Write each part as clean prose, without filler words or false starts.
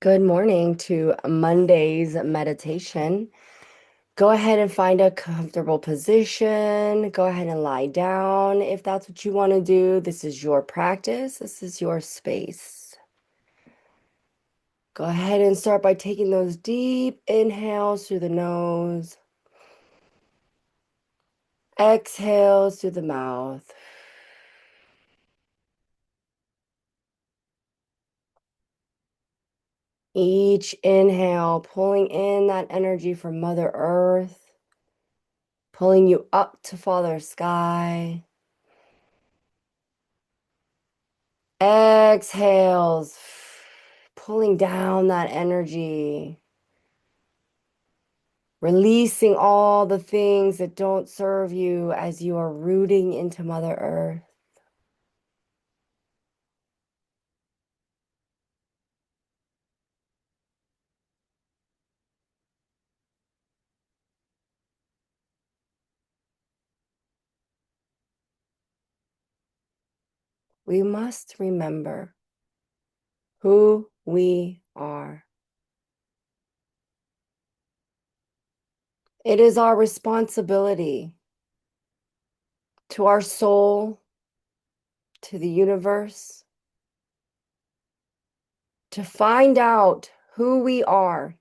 Good morning to Monday's meditation. Go ahead and find a comfortable position. Go ahead and lie down if that's what you want to do. This is your practice. This is your space. Go ahead and start by taking those deep inhales through the nose, exhales through the mouth. Each inhale, pulling in that energy from Mother Earth, pulling you up to Father Sky. Exhales, pulling down that energy, releasing all the things that don't serve you as you are rooting into Mother Earth. We must remember who we are. It is our responsibility to our soul, to the universe, to find out who we are.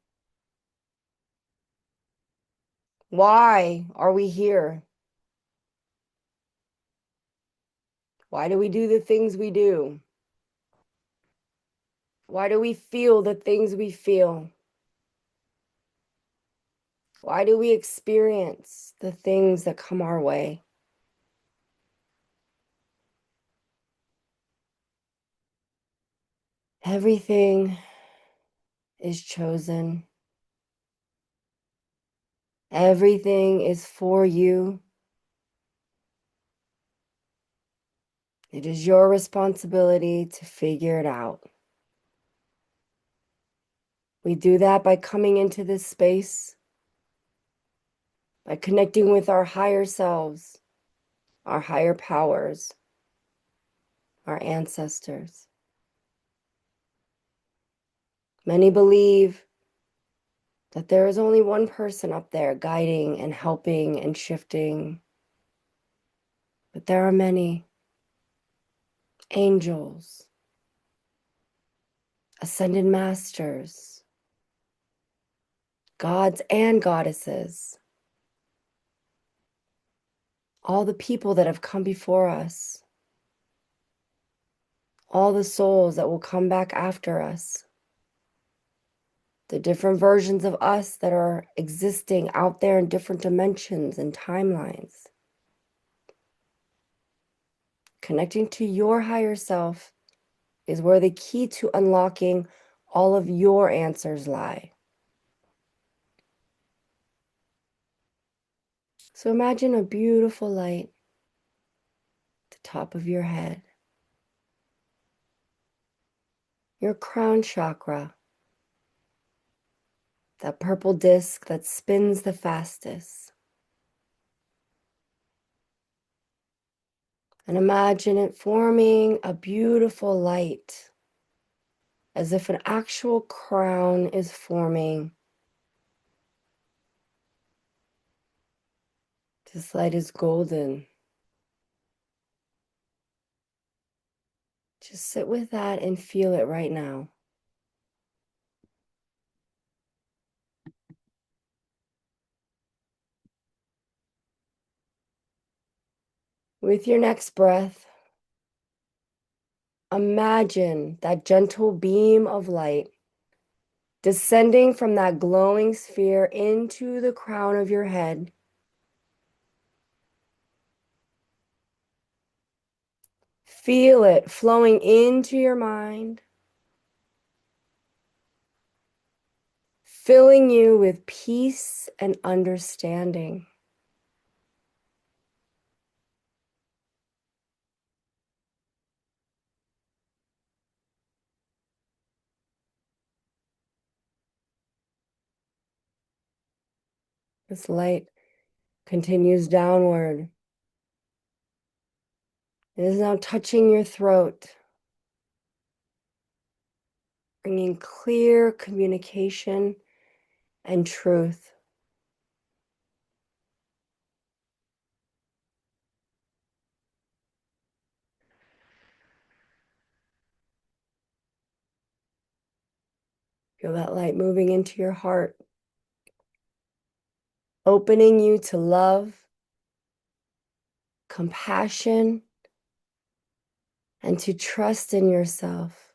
Why are we here? Why do we do the things we do? Why do we feel the things we feel? Why do we experience the things that come our way? Everything is chosen. Everything is for you. It is your responsibility to figure it out. We do that by coming into this space, by connecting with our higher selves, our higher powers, our ancestors. Many believe that there is only one person up there guiding and helping and shifting, but there are many angels, ascended masters, gods and goddesses, all the people that have come before us, all the souls that will come back after us, the different versions of us that are existing out there in different dimensions and timelines. Connecting to your higher self is where the key to unlocking all of your answers lie. So imagine a beautiful light at the top of your head, your crown chakra, that purple disc that spins the fastest. And imagine it forming a beautiful light, as if an actual crown is forming. This light is golden. Just sit with that and feel it right now. With your next breath, imagine that gentle beam of light descending from that glowing sphere into the crown of your head. Feel it flowing into your mind, filling you with peace and understanding. This light continues downward. It is now touching your throat, bringing clear communication and truth. Feel that light moving into your heart, opening you to love, compassion, and to trust in yourself.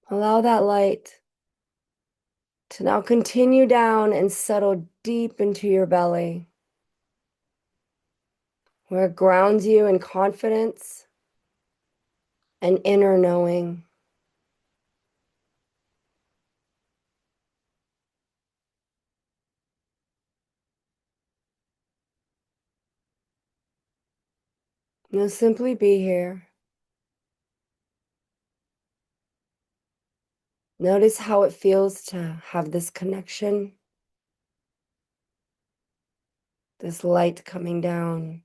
Allow that light to now continue down and settle deep into your belly, where it grounds you in confidence and inner knowing. You'll simply be here. Notice how it feels to have this connection, this light coming down.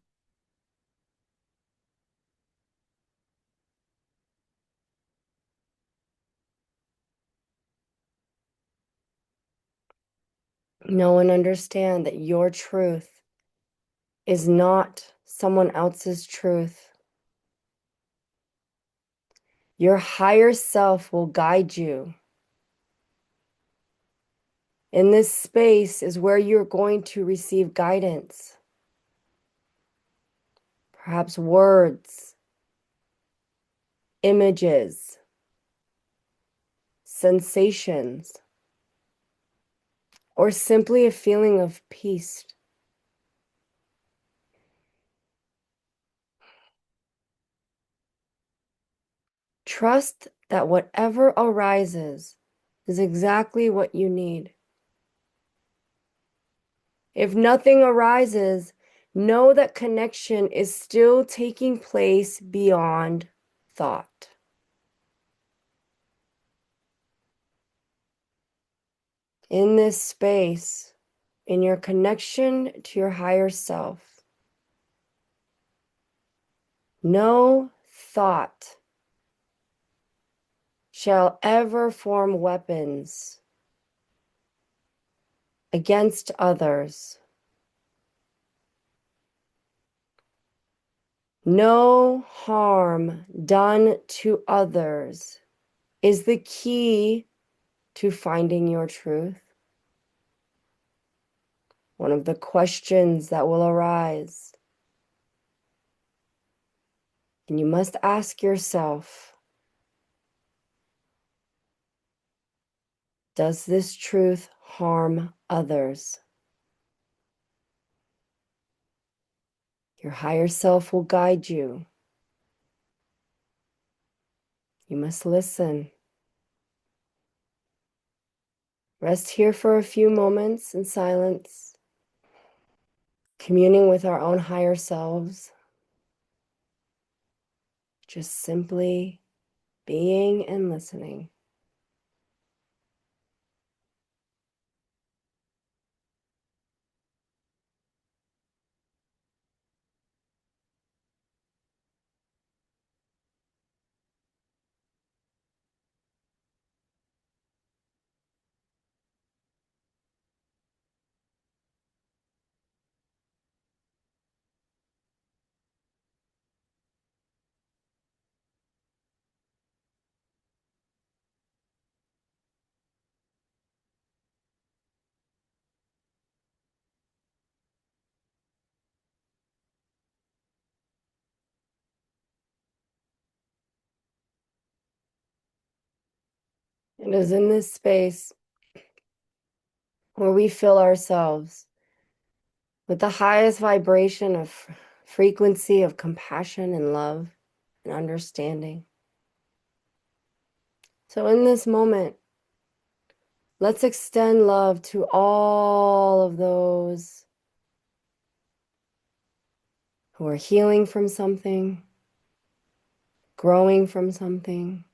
Know and understand that your truth is not someone else's truth. Your higher self will guide you. In this space is where you're going to receive guidance, perhaps words, images, sensations, or simply a feeling of peace. Trust that whatever arises is exactly what you need. If nothing arises, know that connection is still taking place beyond thought. In this space, in your connection to your higher self, no thought shall ever form weapons against others. No harm done to others is the key to finding your truth. One of the questions that will arise, and you must ask yourself, does this truth harm others? Your higher self will guide you. You must listen. Rest here for a few moments in silence, communing with our own higher selves, just simply being and listening. It is in this space where we fill ourselves with the highest vibration of frequency of compassion and love and understanding. So in this moment, let's extend love to all of those who are healing from something, growing from something,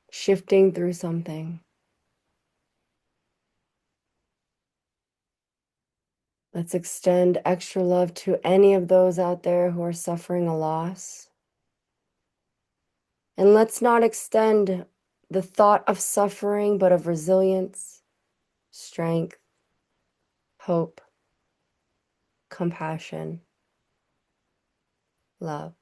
shifting through something. Let's extend extra love to any of those out there who are suffering a loss. And let's not extend the thought of suffering, but of resilience, strength, hope, compassion, love.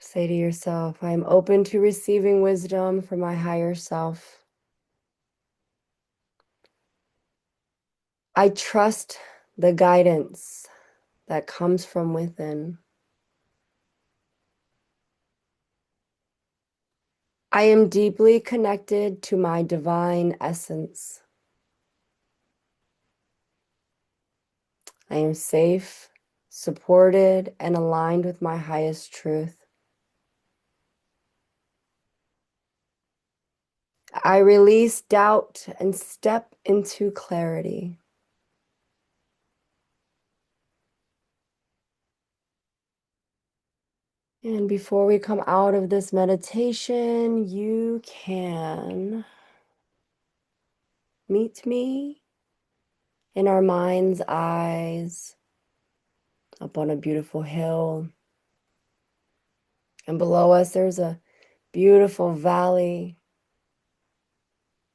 Say to yourself, I am open to receiving wisdom from my higher self. I trust the guidance that comes from within. I am deeply connected to my divine essence. I am safe, supported, and aligned with my highest truth. I release doubt and step into clarity. And before we come out of this meditation, you can meet me in our mind's eyes up on a beautiful hill. And below us, there's a beautiful valley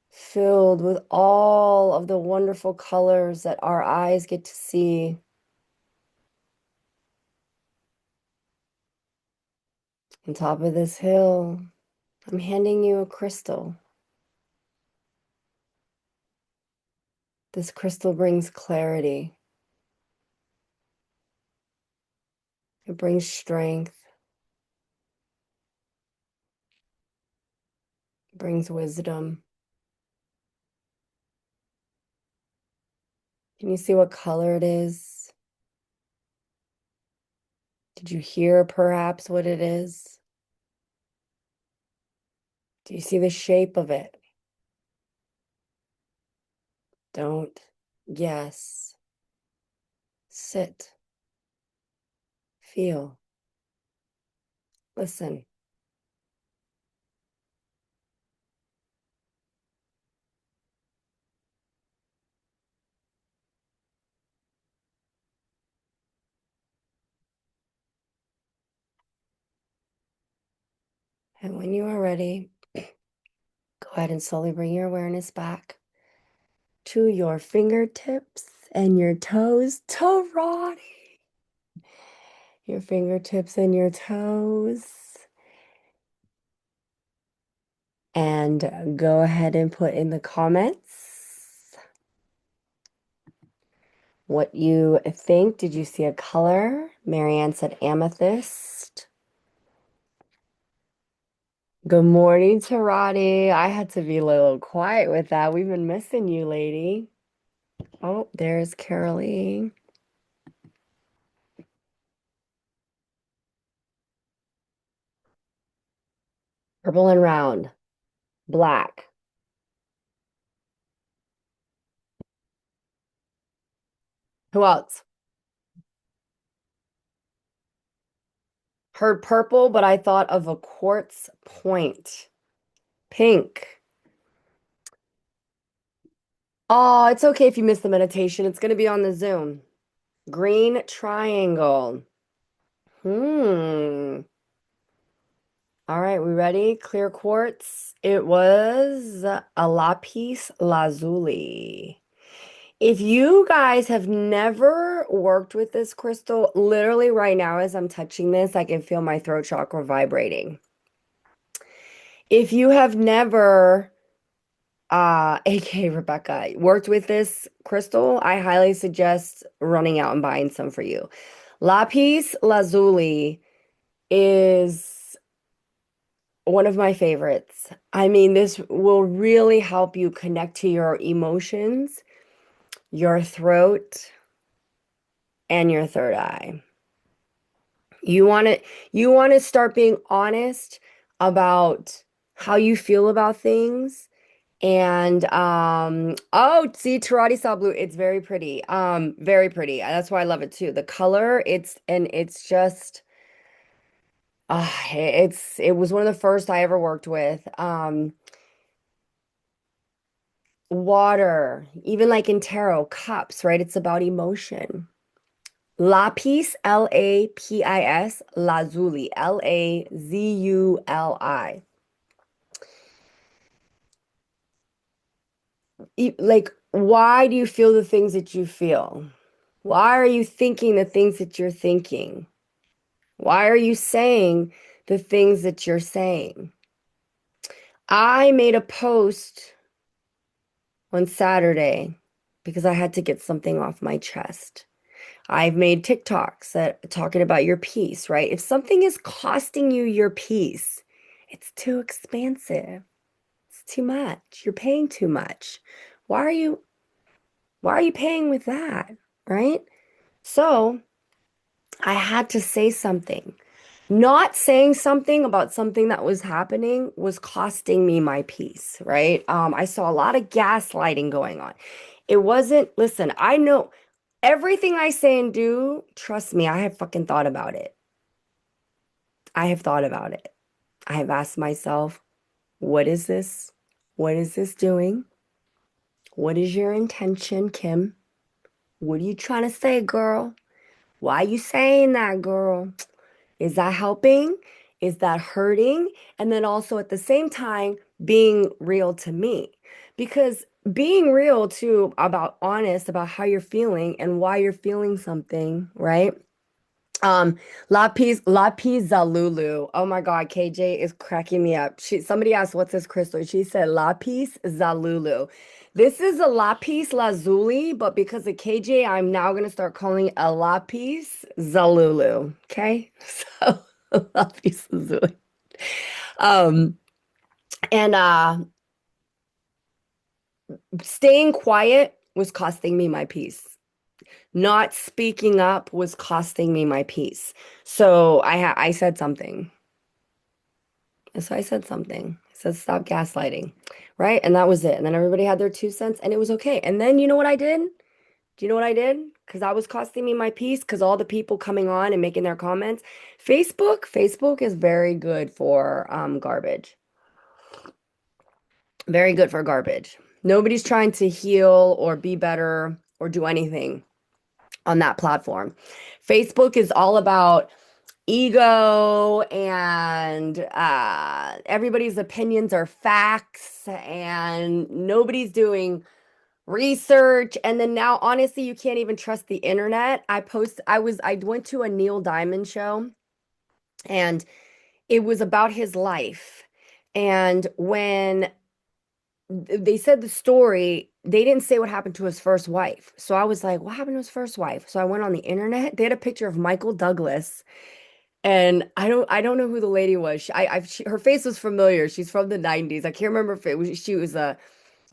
filled with all of the wonderful colors that our eyes get to see. On top of this hill, I'm handing you a crystal. This crystal brings clarity. It brings strength. It brings wisdom. Can you see what color it is? Did you hear perhaps what it is? Do you see the shape of it? Don't guess. Sit. Feel. Listen. And when you are ready, go ahead and slowly bring your awareness back to your fingertips and your toes. Tarani. Your fingertips and your toes. And go ahead and put in the comments what you think. Did you see a color? Marianne said amethyst. Good morning, Tarani. I had to be a little quiet with that. We've been missing you, lady. Oh, there's Carolee. Purple and round. Black. Who else? Heard purple, but I thought of a quartz point. Pink. Oh, it's okay if you miss the meditation. It's going to be on the Zoom. Green triangle. All right, we ready? Clear quartz. It was a lapis lazuli. If you guys have never worked with this crystal, literally right now as I'm touching this, I can feel my throat chakra vibrating. If you have never, aka Rebecca, worked with this crystal, I highly suggest running out and buying some for you. Lapis lazuli is one of my favorites. I mean, this will really help you connect to your emotions, your throat, and your third eye. You want to you want to start being honest about how you feel about things. And oh, see, Tarati Saw Blue, it's very pretty. Very pretty. That's why I love it too. The color, it's just it was one of the first I ever worked with. Water, even like in tarot, cups, right? It's about emotion. Lapis, Lapis, Lazuli, Lazuli. Like, why do you feel the things that you feel? Why are you thinking the things that you're thinking? Why are you saying the things that you're saying? I made a post on Saturday because I had to get something off my chest. I've made TikToks that talking about your peace, right? If something is costing you your peace, it's too expensive. It's too much. You're paying too much. Why are you why are you paying with that? Right? So I had to say something. Not saying something about something that was happening was costing me my peace, right? I saw a lot of gaslighting going on. It wasn't, listen, I know everything I say and do, trust me, I have fucking thought about it. I have thought about it. I have asked myself, what is this? What is this doing? What is your intention, Kim? What are you trying to say, girl? Why are you saying that, girl? Is that helping? Is that hurting? And then also at the same time, being real to me. Because being real too about honest about how you're feeling and why you're feeling something, right? Lapis Zalulu. Oh my God, KJ is cracking me up. Somebody asked, what's this crystal? She said Lapis Zalulu. This is a Lapis Lazuli, but because of KJ, I'm now gonna start calling it a Lapis Zalulu. Okay? So Lapis Lazuli. Um, and staying quiet was costing me my peace. Not speaking up was costing me my peace. So I said something. And so I said something. I said, stop gaslighting. Right. And that was it. And then everybody had their 2 cents and it was okay. And then you know what I did? Do you know what I did? Because that was costing me my peace because all the people coming on and making their comments. Facebook is very good for garbage. Very good for garbage. Nobody's trying to heal or be better or do anything on that platform. Facebook is all about ego and everybody's opinions are facts and nobody's doing research. And then now, honestly, you can't even trust the internet. I went to a Neil Diamond show and it was about his life. And when they said the story, they didn't say what happened to his first wife. So I was like, what happened to his first wife? So I went on the internet. They had a picture of Michael Douglas. And I don't know who the lady was. Her face was familiar. She's from the 90s. I can't remember if she was a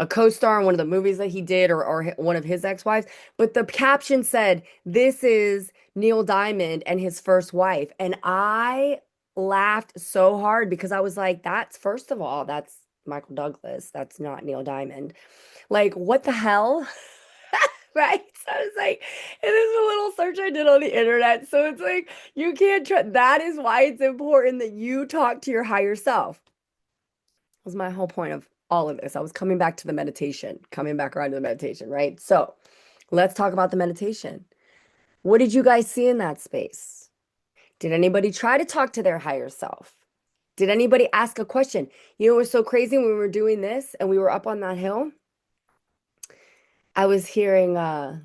co-star in one of the movies that he did or one of his ex-wives. But the caption said, "This is Neil Diamond and his first wife." And I laughed so hard because I was like, that's first of all, that's Michael Douglas. That's not Neil Diamond. Like, what the hell? Right? So I was like, it is a little search I did on the internet. So it's like, you can't trust. That is why it's important that you talk to your higher self. Was my whole point of all of this. I was coming back to the meditation, coming back around to the meditation, right? So let's talk about the meditation. What did you guys see in that space? Did anybody try to talk to their higher self? Did anybody ask a question? You know, it was so crazy when we were doing this and we were up on that hill. I was hearing uh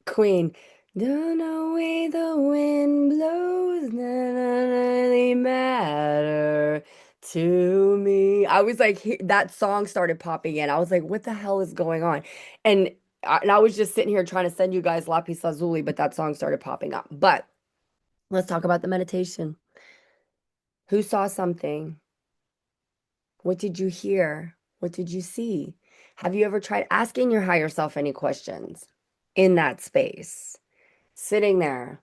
Queen. Don't know where the wind blows, doesn't really matter to me. I was like, that song started popping in. I was like, what the hell is going on? And I was just sitting here trying to send you guys Lapis Lazuli, but that song started popping up. But let's talk about the meditation. Who saw something? What did you hear? What did you see? Have you ever tried asking your higher self any questions? in that space, sitting there.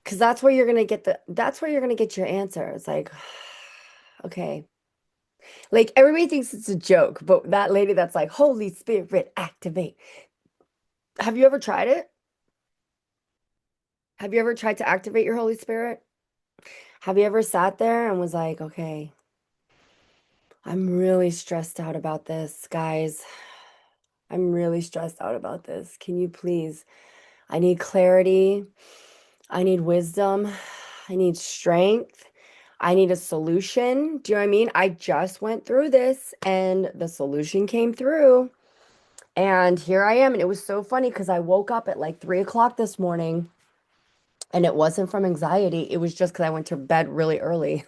Because that's where you're gonna get that's where you're gonna get your answer. It's like, okay. Like everybody thinks it's a joke, but that lady that's like, Holy Spirit, activate. Have you ever tried it? Have you ever tried to activate your Holy Spirit? Have you ever sat there and was like, okay, I'm really stressed out about this, guys. I'm really stressed out about this. Can you please? I need clarity. I need wisdom. I need strength. I need a solution. Do you know what I mean? I just went through this and the solution came through. And here I am. And it was so funny because I woke up at like 3 o'clock this morning and it wasn't from anxiety. It was just because I went to bed really early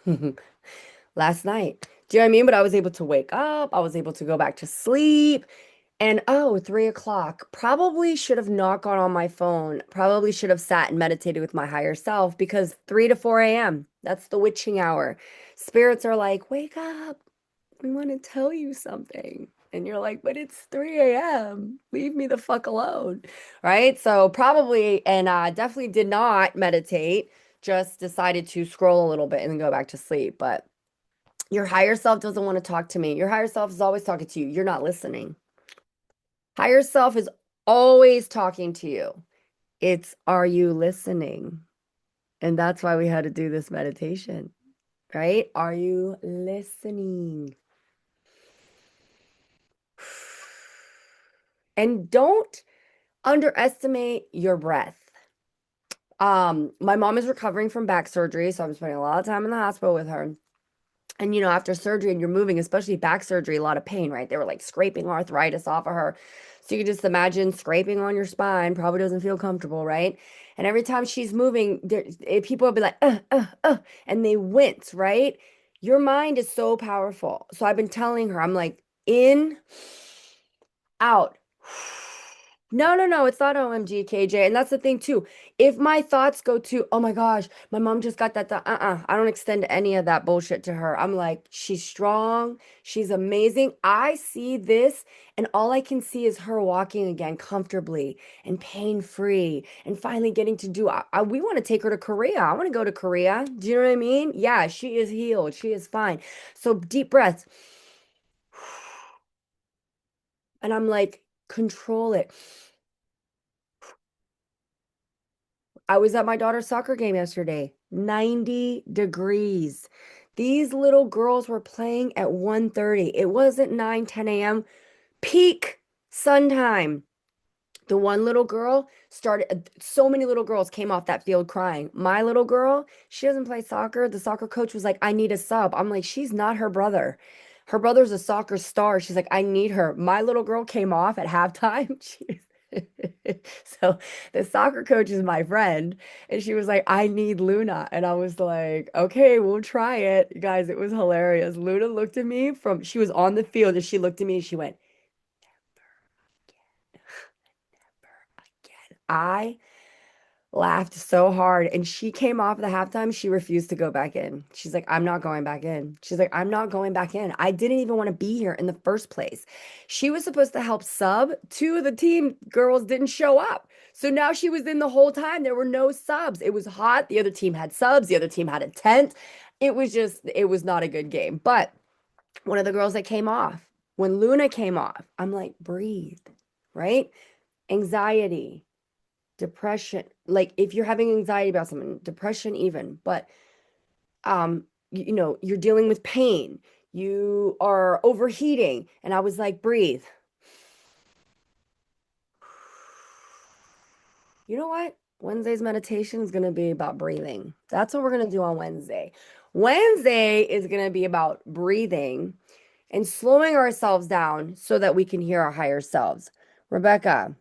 last night. Do you know what I mean? But I was able to wake up. I was able to go back to sleep. And oh, 3 o'clock. Probably should have not gone on my phone. Probably should have sat and meditated with my higher self because 3 to 4 a.m., that's the witching hour. Spirits are like, wake up. We want to tell you something. And you're like, but it's 3 a.m. Leave me the fuck alone. Right? So probably, and definitely did not meditate, just decided to scroll a little bit and then go back to sleep. But your higher self doesn't want to talk to me. Your higher self is always talking to you. You're not listening. Higher self is always talking to you. It's, are you listening? And that's why we had to do this meditation, right? Are you listening? And don't underestimate your breath. My mom is recovering from back surgery, so I'm spending a lot of time in the hospital with her. And after surgery and you're moving, especially back surgery, a lot of pain, right? They were like scraping arthritis off of her. So you can just imagine scraping on your spine, probably doesn't feel comfortable, right? And every time she's moving, people will be like, and they wince, right? Your mind is so powerful. So I've been telling her, I'm like, in, out. No, no, no, it's not OMG, KJ. And that's the thing too. If my thoughts go to, oh my gosh, my mom just got that, I don't extend any of that bullshit to her. I'm like, she's strong, she's amazing. I see this, and all I can see is her walking again comfortably and pain-free and finally getting to do. We want to take her to Korea. I want to go to Korea. Do you know what I mean? Yeah, she is healed. She is fine. So deep breaths. And I'm like, control it. I was at my daughter's soccer game yesterday, 90 degrees. These little girls were playing at 1:30. It wasn't 9, 10 a.m. Peak sun time. The one little girl started, so many little girls came off that field crying. My little girl, she doesn't play soccer. The soccer coach was like, I need a sub. I'm like, she's not her brother. Her brother's a soccer star. She's like, I need her. My little girl came off at halftime. So the soccer coach is my friend, and she was like, I need Luna. And I was like, okay, we'll try it. Guys, it was hilarious. Luna looked at me she was on the field, and she looked at me and she went, again. I laughed so hard. And she came off the halftime. She refused to go back in. She's like, I'm not going back in. She's like, I'm not going back in. I didn't even want to be here in the first place. She was supposed to help sub. Two of the team girls didn't show up. So now she was in the whole time. There were no subs. It was hot. The other team had subs. The other team had a tent. It was not a good game. But one of the girls that came off, when Luna came off, I'm like, breathe, right? Anxiety, depression, like if you're having anxiety about something, depression even, but you're dealing with pain, you are overheating, and I was like, breathe. You know what? Wednesday's meditation is going to be about breathing. That's what we're going to do on Wednesday. Wednesday is going to be about breathing and slowing ourselves down so that we can hear our higher selves. Rebecca,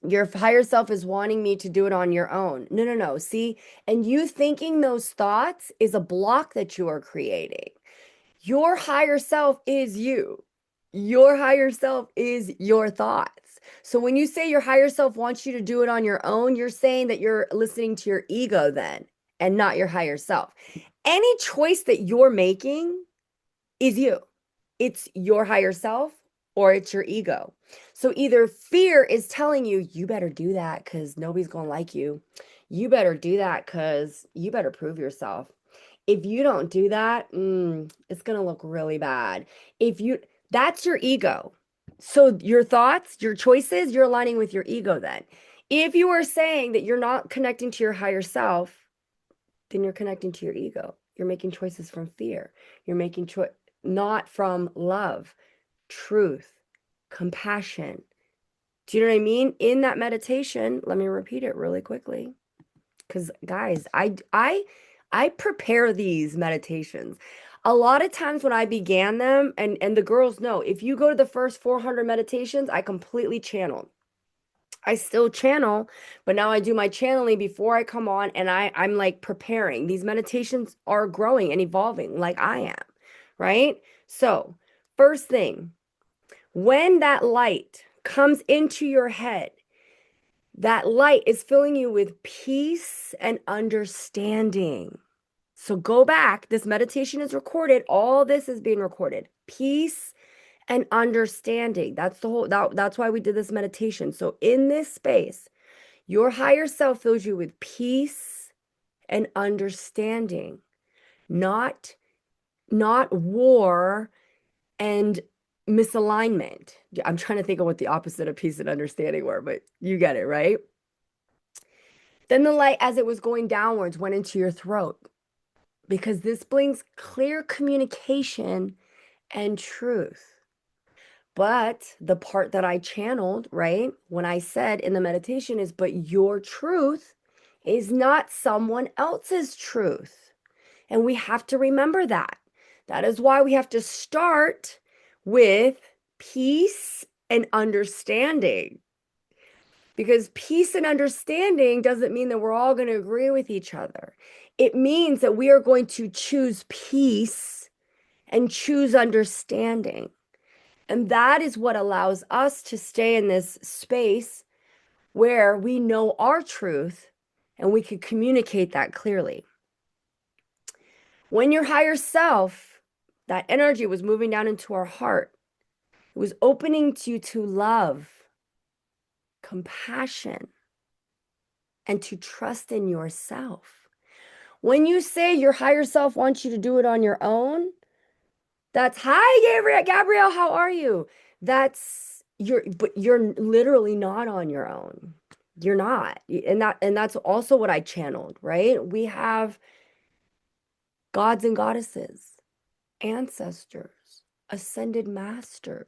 your higher self is wanting me to do it on your own. No, no, no. See, and you thinking those thoughts is a block that you are creating. Your higher self is you. Your higher self is your thoughts. So when you say your higher self wants you to do it on your own, you're saying that you're listening to your ego then and not your higher self. Any choice that you're making is you. It's your higher self or it's your ego. So either fear is telling you, you better do that because nobody's going to like you. You better do that because you better prove yourself. If you don't do that, it's going to look really bad. If you, that's your ego. So your thoughts, your choices, you're aligning with your ego then. If you are saying that you're not connecting to your higher self, then you're connecting to your ego. You're making choices from fear. You're making choice not from love, truth, compassion. Do you know what I mean? In that meditation, let me repeat it really quickly. Because guys, I prepare these meditations. A lot of times when I began them, and the girls know, if you go to the first 400 meditations, I completely channeled. I still channel, but now I do my channeling before I come on, and I'm like preparing. These meditations are growing and evolving like I am, right? So, first thing, when that light comes into your head, that light is filling you with peace and understanding. So go back. This meditation is recorded. All this is being recorded. Peace and understanding. That's the whole that's why we did this meditation. So in this space, your higher self fills you with peace and understanding, not war and misalignment. I'm trying to think of what the opposite of peace and understanding were, but you get it, right? Then the light, as it was going downwards, went into your throat because this brings clear communication and truth. But the part that I channeled, right, when I said in the meditation is, but your truth is not someone else's truth. And we have to remember that. That is why we have to start with peace and understanding. Because peace and understanding doesn't mean that we're all going to agree with each other. It means that we are going to choose peace and choose understanding. And that is what allows us to stay in this space where we know our truth and we can communicate that clearly. When your higher self, that energy was moving down into our heart, it was opening to you to love, compassion, and to trust in yourself. When you say your higher self wants you to do it on your own, that's hi, Gabrielle, how are you? But you're literally not on your own. You're not. And that's also what I channeled, right? We have gods and goddesses, ancestors, ascended masters.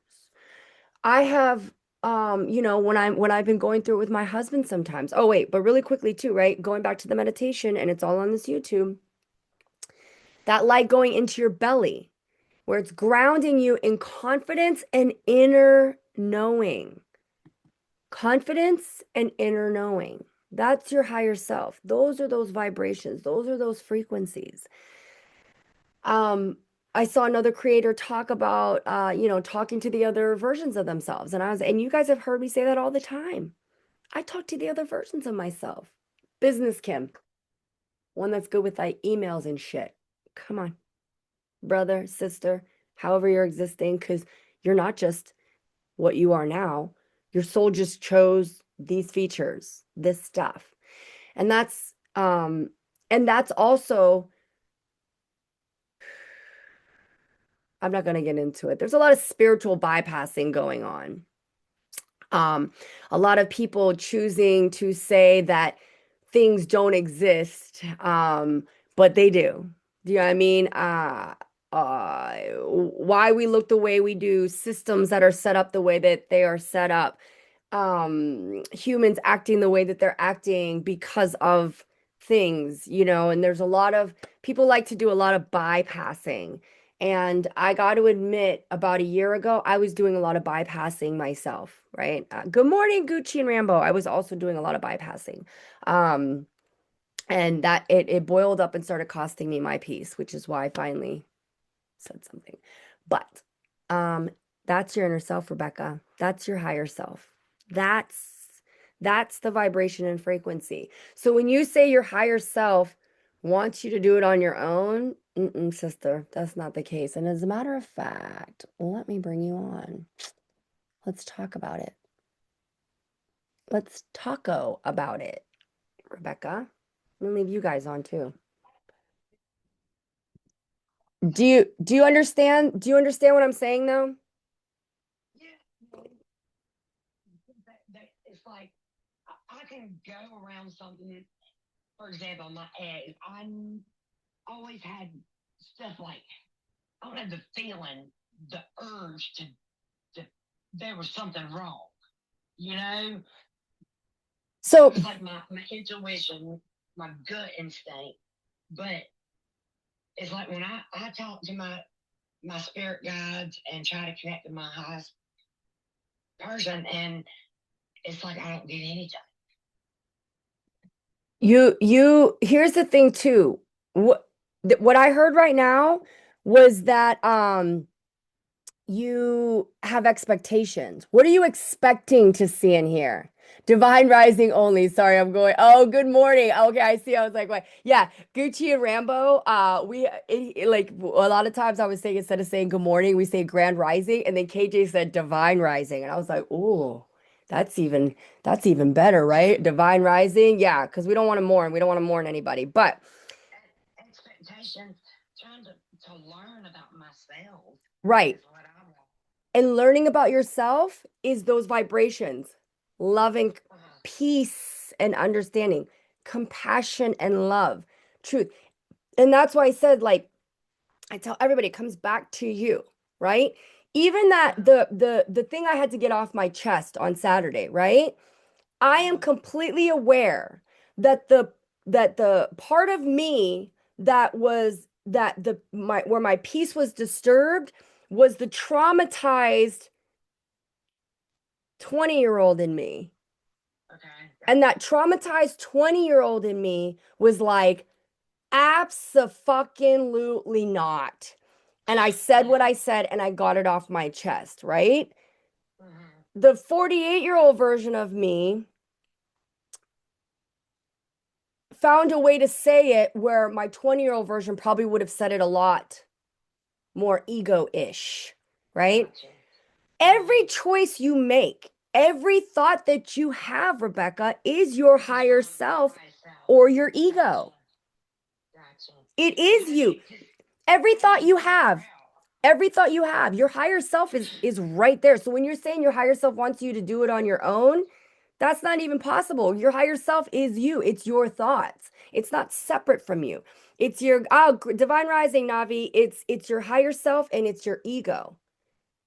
I have when I've been going through it with my husband sometimes. Oh wait, but really quickly too, right? Going back to the meditation, and it's all on this YouTube. That light going into your belly, where it's grounding you in confidence and inner knowing. Confidence and inner knowing. That's your higher self. Those are those vibrations. Those are those frequencies. I saw another creator talk about, talking to the other versions of themselves. And you guys have heard me say that all the time. I talk to the other versions of myself. Business Kim, one that's good with like emails and shit. Come on, brother, sister, however you're existing, because you're not just what you are now. Your soul just chose these features, this stuff. And that's also, I'm not going to get into it. There's a lot of spiritual bypassing going on. Um, a lot of people choosing to say that things don't exist, but they do. Do you know what I mean? Why we look the way we do, systems that are set up the way that they are set up, humans acting the way that they're acting because of things, and there's a lot of people like to do a lot of bypassing. And I got to admit, about a year ago, I was doing a lot of bypassing myself, right? Good morning, Gucci and Rambo. I was also doing a lot of bypassing. Um, and that it boiled up and started costing me my peace, which is why I finally said something. But um, that's your inner self, Rebecca. That's your higher self. That's that's the vibration and frequency. So when you say your higher self wants you to do it on your own, sister, that's not the case. And as a matter of fact, let me bring you on. Let's talk about it. Let's taco about it, Rebecca. I'm gonna leave you guys on too. Do you understand? Do you understand what I'm saying though? Yeah, it's like I can go around something. For example, my ex, always had stuff like I don't have the feeling, the urge to there was something wrong. You know, So it's like my intuition, my gut instinct. But it's like when I talk to my spirit guides and try to connect with my highest person, and it's like I don't get anything. here's the thing too. What I heard right now was that you have expectations. What are you expecting to see in here? Divine Rising only. Sorry, I'm going. Oh, good morning. Okay, I see. I was like, wait. Yeah, Gucci and Rambo. Like a lot of times I was saying instead of saying good morning, we say Grand Rising, and then KJ said Divine Rising, and I was like, oh, that's even that's even better, right? Divine Rising. Yeah, because we don't want to mourn. We don't want to mourn anybody. But Expectations, trying to learn about myself right. is what I want. And learning about yourself is those vibrations, loving, peace and understanding, compassion and love, truth. And that's why I said, like, I tell everybody, it comes back to you, right? Even that the thing I had to get off my chest on Saturday, right? I am completely aware that the part of me that was that the my where my peace was disturbed was the traumatized 20-year-old in me. Okay, And gotcha. that traumatized 20-year-old in me was like, absolutely not. And I said what I said and I got it off my chest, right? Mm-hmm. The 48-year-old version of me found a way to say it where my 20-year-old version probably would have said it a lot more ego-ish, right? Gotcha. Every choice you make, every thought that you have, Rebecca, is your It's higher from self myself. or your Gotcha. ego. Gotcha. It Yeah, is you. because Every I thought can't you figure have, out. every thought you have, your higher self is right there. So when you're saying your higher self wants you to do it on your own, that's not even possible. Your higher self is you. It's your thoughts. It's not separate from you. It's your divine rising, Navi. It's your higher self and it's your ego.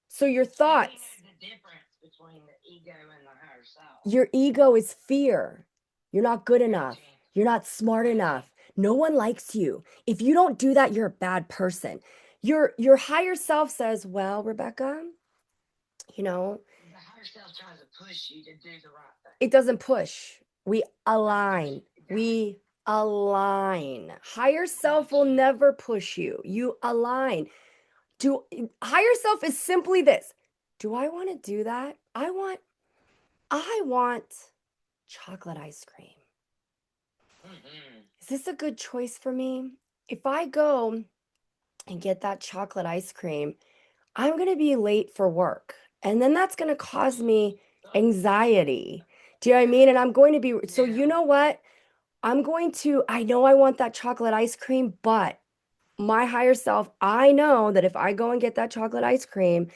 So your How do you thoughts, know the difference between the ego and the higher self? your ego is fear. You're not good enough. Gotcha. You're not smart Gotcha. enough. No one likes you. If you don't do that, you're a bad person. Your higher self says, "Well, Rebecca, you know, The higher self tries to push you to do the right thing. it doesn't push. We Gotcha. align. Gotcha. We align. Higher self will Gotcha. never push you. You align. Do higher self is simply this. Do I want to do that? I want chocolate ice cream. Mm-hmm. Is this a good choice for me? If I go and get that chocolate ice cream, I'm going to be late for work. And then that's going to cause me anxiety. Do you know what I mean? And I'm going to be, so Yeah. you know what? I know I want that chocolate ice cream, but my higher self, I know that if I go and get that chocolate ice cream,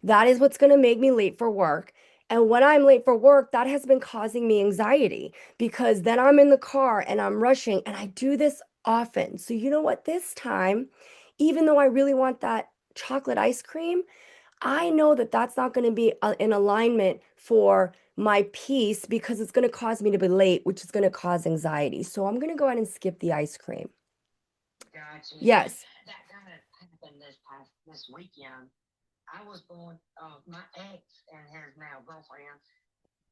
that is what's going to make me late for work. And when I'm late for work, that has been causing me anxiety because then I'm in the car and I'm rushing and I do this often. So, you know what? This time, even though I really want that chocolate ice cream, I know that that's not going to be in alignment for my peace because it's going to cause me to be late, which is going to cause anxiety. So, I'm going to go ahead and skip the ice cream. Gotcha. Yeah. Yes. That kind of happened this weekend. I was going. My ex and his now girlfriend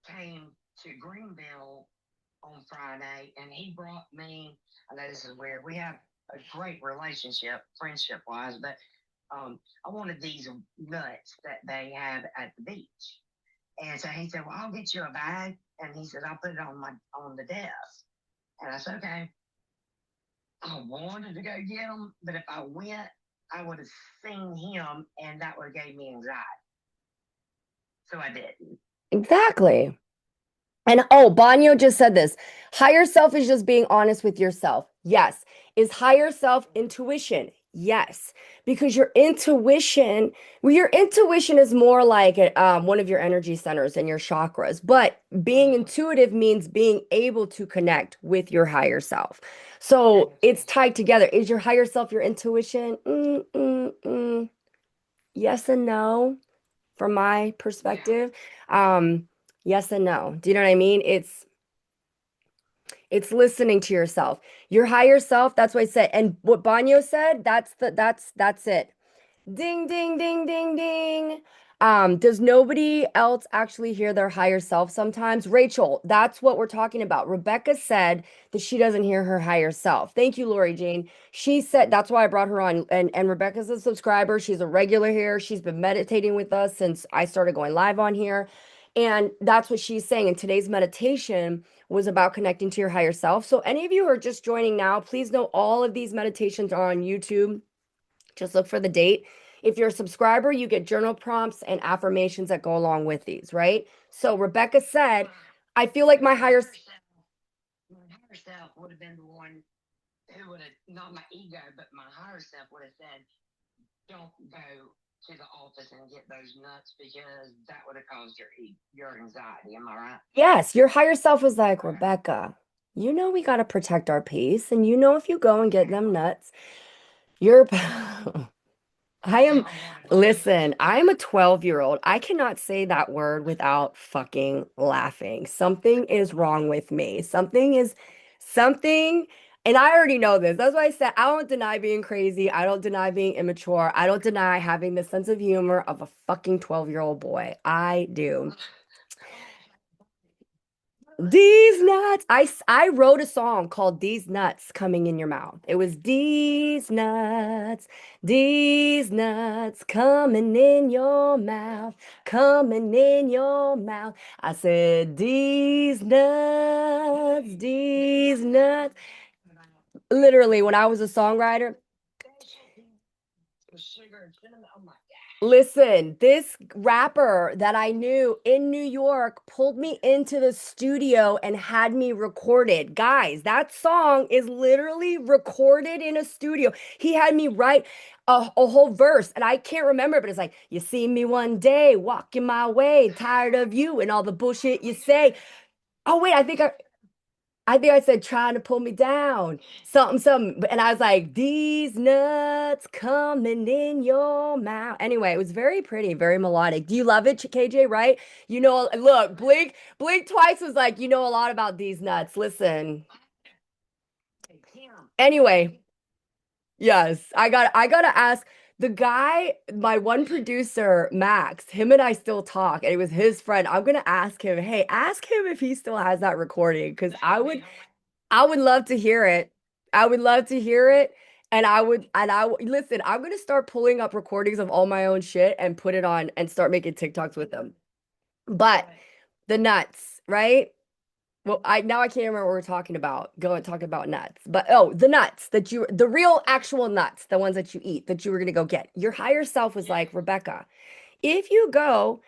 came to Greenville on Friday, and he brought me. I know this is weird. We have a great relationship, friendship wise, but I wanted these nuts that they have at the beach. And so he said, "Well, I'll get you a bag," and he said, "I'll put it on the desk." And I said, "Okay." I wanted to go get them, but if I went, I would have seen him, and that would have gave me anxiety. So I didn't. Exactly. And oh, Banyo just said this. Higher self is just being honest with yourself. Yes. Is higher self intuition? Yes. Because your intuition is more like one of your energy centers and your chakras. But being Mhm. intuitive means being able to connect with your higher self. So it's tied together. Is your higher self your intuition? Yes and no from my Yeah. perspective. Um, yes and no. Do you know what I mean? It's listening to yourself. Your higher self, that's what I said. And what Banyo said, that's it. Ding, ding, ding, ding, ding. Does nobody else actually hear their higher self sometimes? Rachel, that's what we're talking about. Rebecca said that she doesn't hear her higher self. Thank you, Lori Jean. She said that's why I brought her on. And Rebecca's a subscriber. She's a regular here. She's been meditating with us since I started going live on here. And that's what she's saying. And today's meditation was about connecting to your higher self. So any of you who are just joining now, please know all of these meditations are on YouTube. Just look for the date. If you're a subscriber, you get journal prompts and affirmations that go along with these, right? So Rebecca said, My, I feel like my my higher self would have been the one who would have, not my ego, but my higher self would have said, don't go to the office and get those nuts because that would have caused your anxiety. Am I right? yes, your higher self was like, Okay. Rebecca, you know we got to protect our peace. And you know if you go and get them nuts, you're I am, I wanted to listen, I'm a 12-year-old. I cannot say that word without fucking laughing. Something is wrong with me. Something, and I already know this. That's why I said I don't deny being crazy. I don't deny being immature. I don't deny having the sense of humor of a fucking 12-year-old boy. I do. These nuts. I wrote a song called These Nuts Coming in Your Mouth. It was these nuts coming in your mouth, coming in your mouth. I said, these nuts. Literally, when I was a songwriter, with sugar and cinnamon. Oh my listen, this rapper that I knew in New York pulled me into the studio and had me recorded. Guys, that song is literally recorded in a studio. He had me write a whole verse, and I can't remember, but it's like, you see me one day walking my way, tired of you and all the bullshit you say. Oh, wait, I think I said trying to pull me down, something, something. And I was like, these nuts coming in your mouth. Anyway, it was very pretty, very melodic. Do you love it, KJ, right? You know, look, Blink twice was like, you know a lot about these nuts. Listen. God. Tim, Anyway, yes, I gotta ask the guy, my one producer, Max, him and I still talk, and it was his friend. I'm gonna ask him, hey, ask him if he still has that recording, because that I would be would hilarious. I would love to hear it. I would love to hear it. Listen, I'm gonna start pulling up recordings of all my own shit and put it on and start making TikToks with them. But But the nuts, right? Well, I can't remember what we're talking about. Go and talk about nuts. But oh, the nuts the real actual nuts, the ones that you eat that you were gonna go get. Your higher self was yeah, like, Rebecca, if you go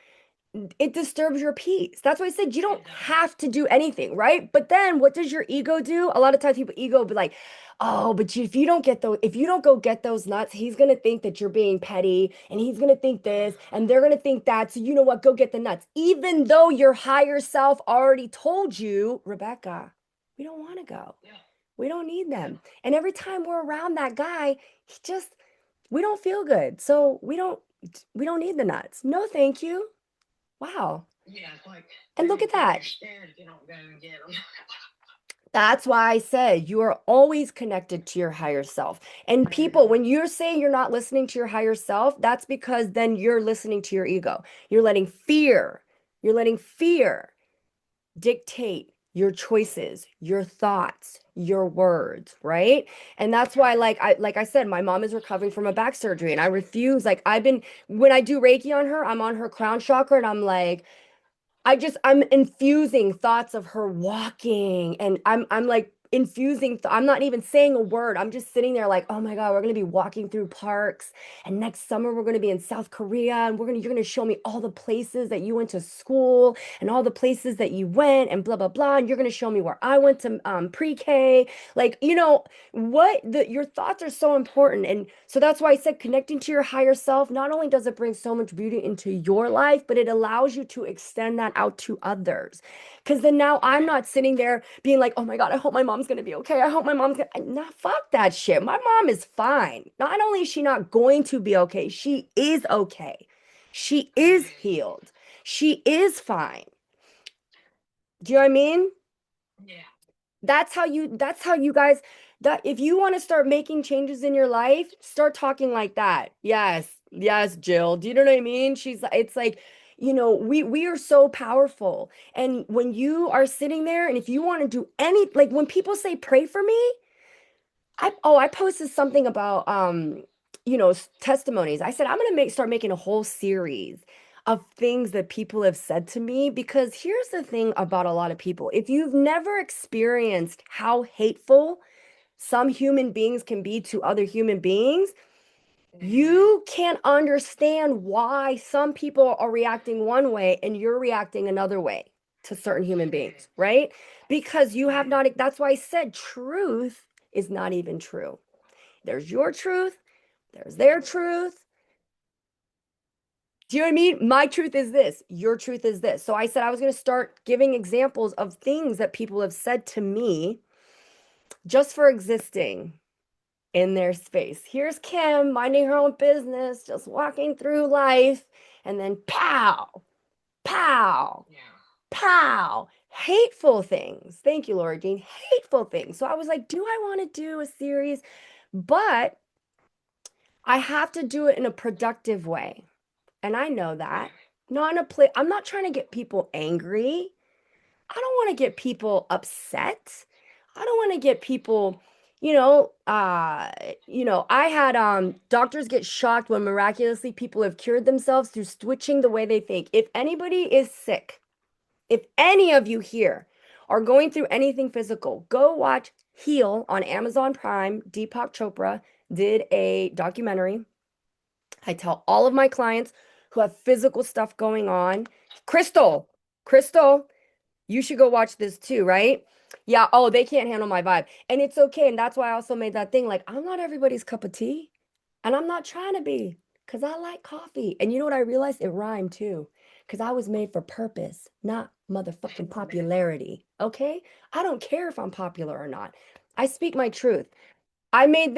it disturbs your peace. That's why I said you don't it does. have to do anything, right? But then what does your ego do? A lot of times people ego will be like, oh, but if you don't get those, if you don't go get those nuts, he's gonna think that you're being petty and he's gonna think this and they're gonna think that. So you know what? Go get the nuts. Even though your higher self already told you, Rebecca, we don't want to go. Yeah, We don't need yeah, them. And every time we're around that guy, he just we don't feel good. So we don't need the nuts. No, thank you. Wow. yeah. It's like And they're look gonna at think you're that. scared if you don't go and get them. That's why I said you are always connected to your higher self. And people, when you're saying you're not listening to your higher self, that's because then you're listening to your ego. You're letting fear dictate your choices, your thoughts, your words, right? And that's why like I said, my mom is recovering from a back surgery and I refuse like I've been when I do Reiki on her, I'm on her crown chakra and I'm like I'm infusing thoughts of her walking and I'm like infusing I'm not even saying a word. I'm just sitting there like, oh my God, we're gonna be walking through parks, and next summer we're gonna be in South Korea, and you're gonna show me all the places that you went to school and all the places that you went and blah blah blah. And you're gonna show me where I went to pre-K. Like, your thoughts are so important. And so that's why I said connecting to your higher self, not only does it bring so much beauty into your life, but it allows you to extend that out to others. Because then now I'm not sitting there being like, oh my God, I hope my mom's gonna be okay. I hope my mom's gonna. Nah, fuck that shit. My mom is fine. Not only is she not going to be okay, she is okay. She is healed. She is fine. Do you know what I mean? Yeah. That's how you guys, that if you want to start making changes in your life, start talking like that. Yes. Yes, Jill. Do you know what I mean? It's like, we are so powerful. And when you are sitting there and if you want to do any, like when people say pray for me, I posted something about testimonies. I said I'm gonna start making a whole series of things that people have said to me, because here's the thing about a lot of people. If you've never experienced how hateful some human beings can be to other human beings, you can't understand why some people are reacting one way and you're reacting another way to certain human beings, right? Because you have not, that's why I said truth is not even true. There's your truth, there's their truth. Do you know what I mean? My truth is this, your truth is this. So I said I was going to start giving examples of things that people have said to me just for existing in their space. Here's Kim minding her own business, just walking through life, and then pow, pow, Yeah. pow, hateful things. Thank you, Laura Jean. Hateful things. So I was like, do I want to do a series? But I have to do it in a productive way. And I know that. Not in a play. I'm not trying to get people angry. I don't want to get people upset. I don't want to get people, I had doctors get shocked when miraculously people have cured themselves through switching the way they think. If anybody is sick, if any of you here are going through anything physical, go watch Heal on Amazon Prime. Deepak Chopra did a documentary. I tell all of my clients who have physical stuff going on, Crystal, you should go watch this too, right? Yeah, oh, they can't handle my vibe. And it's okay. And that's why I also made that thing like, I'm not everybody's cup of tea. And I'm not trying to be, because I like coffee. And you know what I realized? It rhymed too. Because I was made for purpose, not motherfucking popularity. Okay? I don't care if I'm popular or not. I speak my truth. I made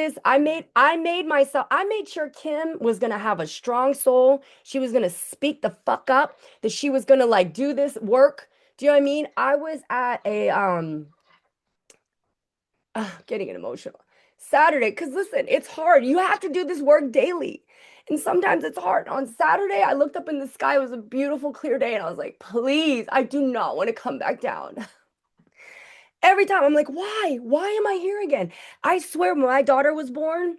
sure Kim was gonna have a strong soul. She was gonna speak the fuck up, that she was gonna like do this work. Do you know what I mean? I was at a getting emotional Saturday, because listen, it's hard. You have to do this work daily. And sometimes it's hard. On Saturday, I looked up in the sky. It was a beautiful, clear day. And I was like, please, I do not want to come back down. Every time I'm like, why? Why am I here again? I swear, when my daughter was born,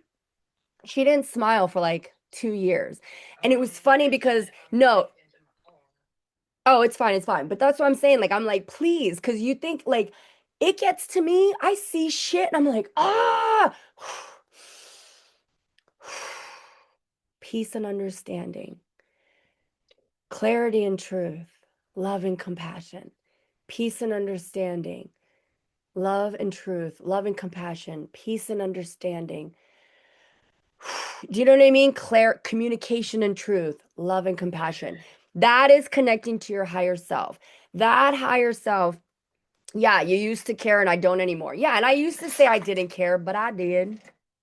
she didn't smile for like 2 years. And it was funny because no, oh, it's fine, it's fine. But that's what I'm saying. Like, I'm like, please, because you think like it gets to me, I see shit and I'm like, ah, peace and understanding, clarity and truth, love and compassion, peace and understanding, love and truth, love and compassion, peace and understanding. Do you know what I mean? Communication and truth, love and compassion. That is connecting to your higher self. That higher self, yeah, you used to care and I don't anymore. Yeah, and I used to say I didn't care, but I did.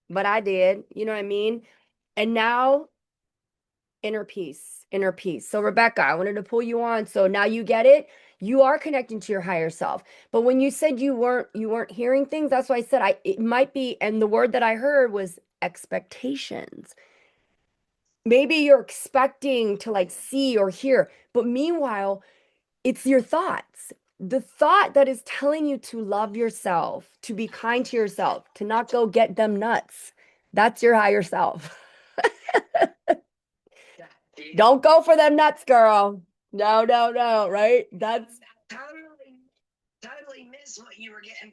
But I did. You know what I mean? And now inner peace, inner peace. So Rebecca, I wanted to pull you on. So now you get it. You are connecting to your higher self. But when you said you weren't hearing things, that's why I said it might be, and the word that I heard was expectations. Maybe you're expecting to like see or hear, but meanwhile, it's your thoughts. The thought that is telling you to love yourself, to be kind to yourself, to not go get them nuts. That's your higher self. Don't go for them nuts, girl. No, no, no, right? That's Totally. totally missed what you were getting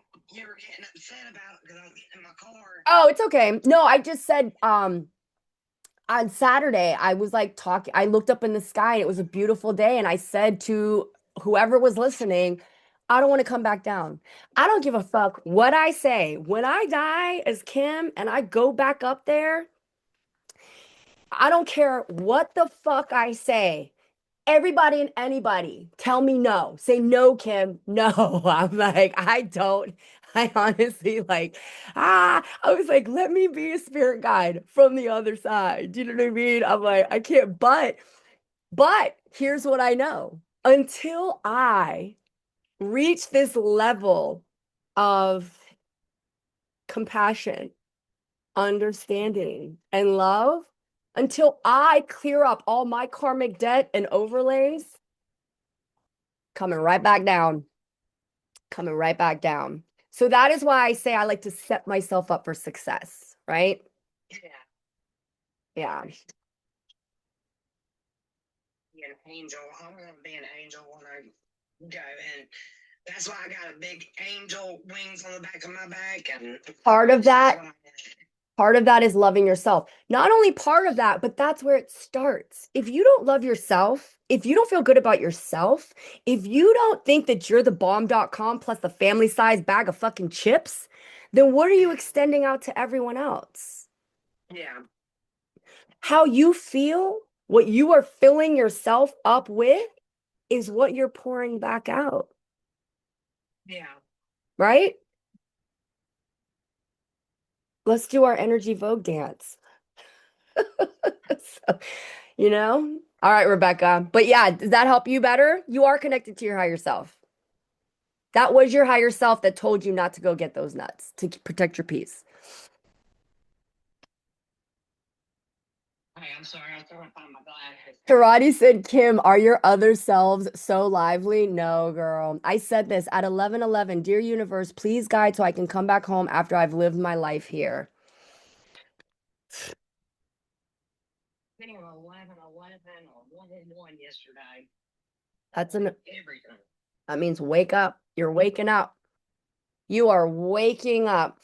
upset about because I was getting in my car. Oh, it's okay. No, I just said on Saturday, I was like talking, I looked up in the sky and it was a beautiful day. And I said to whoever was listening, I don't want to come back down. I don't give a fuck what I say. When I die as Kim and I go back up there, I don't care what the fuck I say. Everybody and anybody tell me no. Say no, Kim. No. I'm like, I don't. I honestly I was like, let me be a spirit guide from the other side. Do you know what I mean? I'm like, I can't, but here's what I know. Until I reach this level of compassion, understanding, and love, until I clear up all my karmic debt and overlays, coming right back down, coming right back down. So that is why I say I like to set myself up for success, right? Yeah, Yeah. be an angel. I want to be an angel when I go, and that's why I got a big angel wings on the back of my back, and Part of that's that what I Part of that is loving yourself. Not only part of that, but that's where it starts. If you don't love yourself, if you don't feel good about yourself, if you don't think that you're the bomb.com plus the family size bag of fucking chips, then what are you extending out to everyone else? yeah, How you feel, what you are filling yourself up with is what you're pouring back out, yeah. right? Let's do our energy Vogue dance. So, you know? All right, Rebecca. But yeah, does that help you better? You are connected to your higher self. That was your higher self that told you not to go get those nuts to protect your peace. Hey, I'm sorry, I was trying to find my glasses. Karate said, Kim, are your other selves so lively? No, girl. I said this at 11:11. Dear universe, please guide so I can come back home after I've lived my life here. Getting 11:11 or 1:1 yesterday. That's an Everything. that means wake up. You're waking up. You are waking up.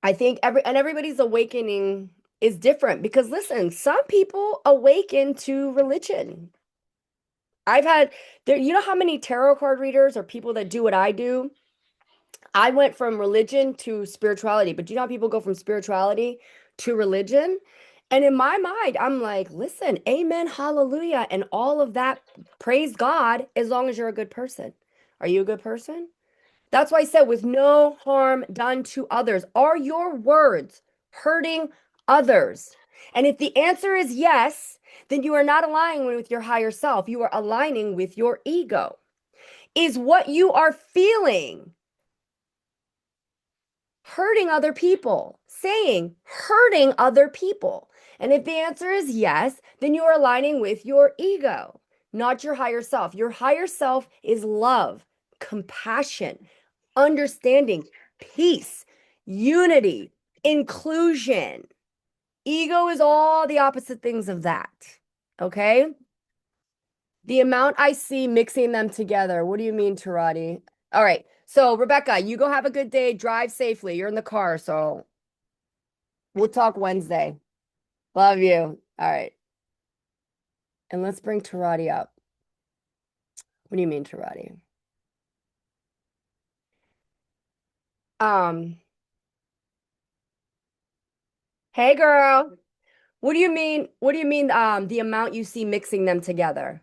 I think everybody's awakening is different because listen, some people awaken to religion. I've had there, you know how many tarot card readers or people that do what I do? I went from religion to spirituality, but do you know how people go from spirituality to religion? And in my mind, I'm like, listen, amen, hallelujah, and all of that, praise God, as long as you're a good person. Are you a good person? That's why I said, with no harm done to others. Are your words hurting others? And if the answer is yes, then you are not aligning with your higher self. You are aligning with your ego. Is what you are feeling hurting other people? Saying hurting other people. And if the answer is yes, then you are aligning with your ego, not your higher self. Your higher self is love, compassion, understanding, peace, unity, inclusion. Ego is all the opposite things of that. Okay? The amount I see mixing them together. What do you mean, Tarati? All right. So, Rebecca, you go have a good day. Drive safely. You're in the car, so we'll talk Wednesday. Love you. All right. And let's bring Tarati up. What do you mean, Tarati? Um, hey girl. What do you mean? What do you mean, the amount you see mixing them together?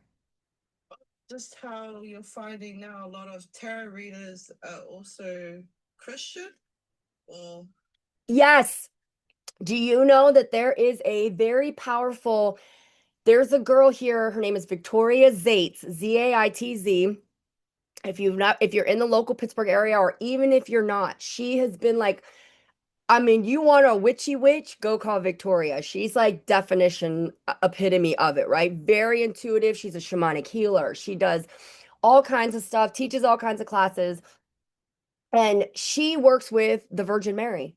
Just how you're finding now a lot of tarot readers are also Christian or Yes. Do you know that there is a very powerful, there's a girl here, her name is Victoria Zaitz, Zaitz. If you're in the local Pittsburgh area, or even if you're not, she has been like, I mean, you want a witchy witch, go call Victoria. She's like definition, epitome of it, right? Very intuitive. She's a shamanic healer. She does all kinds of stuff, teaches all kinds of classes, and she works with the Virgin Mary.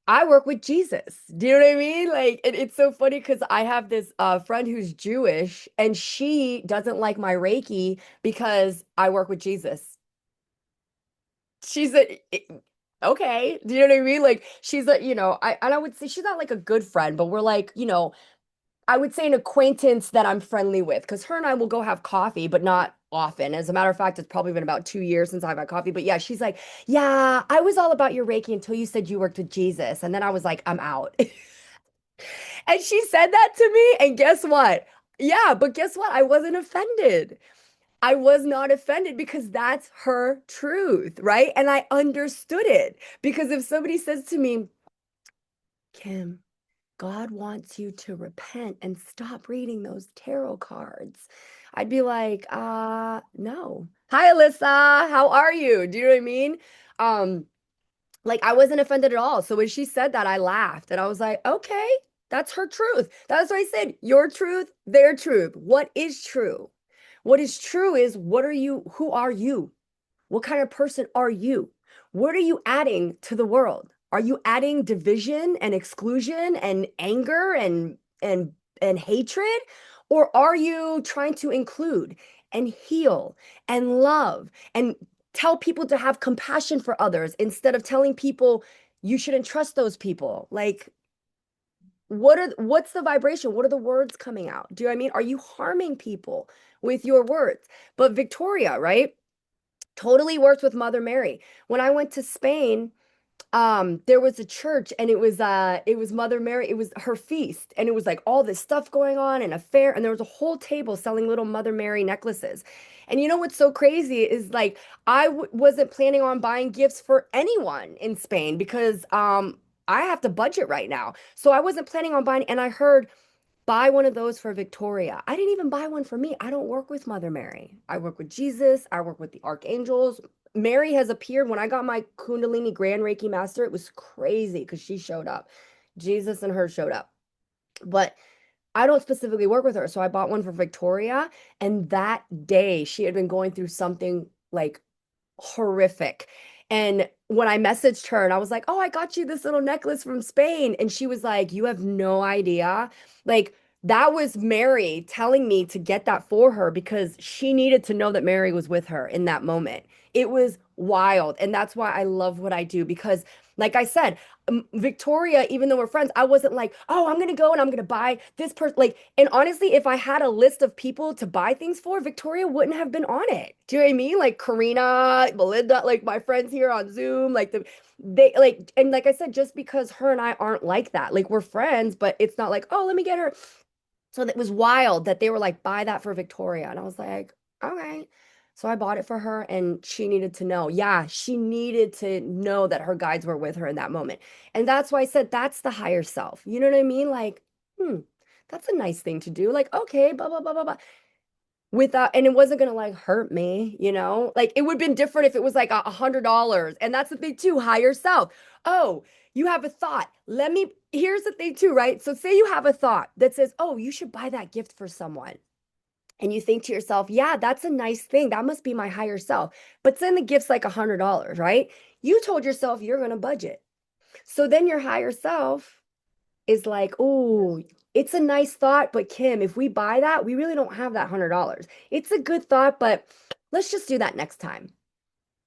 I work with Jesus. Do you know what I mean? Like, it's so funny because I have this friend who's Jewish and she doesn't like my Reiki because I work with Jesus. she's a okay. Do you know what I mean? Like she's a, I would say she's not like a good friend, but we're like, I would say an acquaintance that I'm friendly with because her and I will go have coffee, but not often. As a matter of fact, it's probably been about 2 years since I've had coffee. But yeah, she's like, yeah, I was all about your Reiki until you said you worked with Jesus. And then I was like, I'm out. And she said that to me. And guess what? Yeah, but guess what? I wasn't offended. I was not offended because that's her truth, right? And I understood it because if somebody says to me, Kim, God wants you to repent and stop reading those tarot cards. I'd be like, no. Hi, Alyssa. How are you? Do you know what I mean? Um, like I wasn't offended at all. So when she said that, I laughed and I was like, okay, that's her truth. That's what I said. Your truth, their truth. What is true? What is true is what are you? Who are you? What kind of person are you? What are you adding to the world? Are you adding division and exclusion and anger and hatred? Or are you trying to include and heal and love and tell people to have compassion for others instead of telling people you shouldn't trust those people? Like, what's the vibration? What are the words coming out? Do you know what I mean? Are you harming people with your words? But Victoria, right? Totally worked with Mother Mary. When I went to Spain, there was a church and it was Mother Mary, it was her feast, and it was like all this stuff going on and a fair, and there was a whole table selling little Mother Mary necklaces. And you know what's so crazy is like wasn't planning on buying gifts for anyone in Spain because I have to budget right now. So I wasn't planning on buying, and I heard buy one of those for Victoria. I didn't even buy one for me. I don't work with Mother Mary. I work with Jesus. I work with the archangels. Mary has appeared. When I got my Kundalini Grand Reiki Master, it was crazy because she showed up. Jesus and her showed up. But I don't specifically work with her. So I bought one for Victoria. And that day, she had been going through something like horrific. And when I messaged her and I was like, "Oh, I got you this little necklace from Spain." And she was like, "You have no idea." Like that was Mary telling me to get that for her because she needed to know that Mary was with her in that moment. It was wild. And that's why I love what I do because like I said, Victoria, even though we're friends, I wasn't like, "Oh, I'm gonna go and I'm gonna buy this person." Like, and honestly, if I had a list of people to buy things for, Victoria wouldn't have been on it. Do you know what I mean? Like Karina, Belinda, like my friends here on Zoom, like they like, and like I said, just because her and I aren't like that, like we're friends, but it's not like, oh, let me get her. So that was wild that they were like, buy that for Victoria. And I was like, okay. So I bought it for her and she needed to know. Yeah, she needed to know that her guides were with her in that moment. And that's why I said that's the higher self. You know what I mean? Like, that's a nice thing to do. Like, okay, blah, blah, blah, blah, blah. Without, and it wasn't gonna like hurt me, you know? Like it would have been different if it was like $100. And that's the thing too, higher self. Oh, you have a thought. Here's the thing too, right? So say you have a thought that says, oh, you should buy that gift for someone. And you think to yourself, yeah, that's a nice thing. That must be my higher self. But then the gift's like $100, right? You told yourself you're gonna budget. So then your higher self is like, oh, it's a nice thought, but Kim, if we buy that, we really don't have that $100. It's a good thought, but let's just do that next time.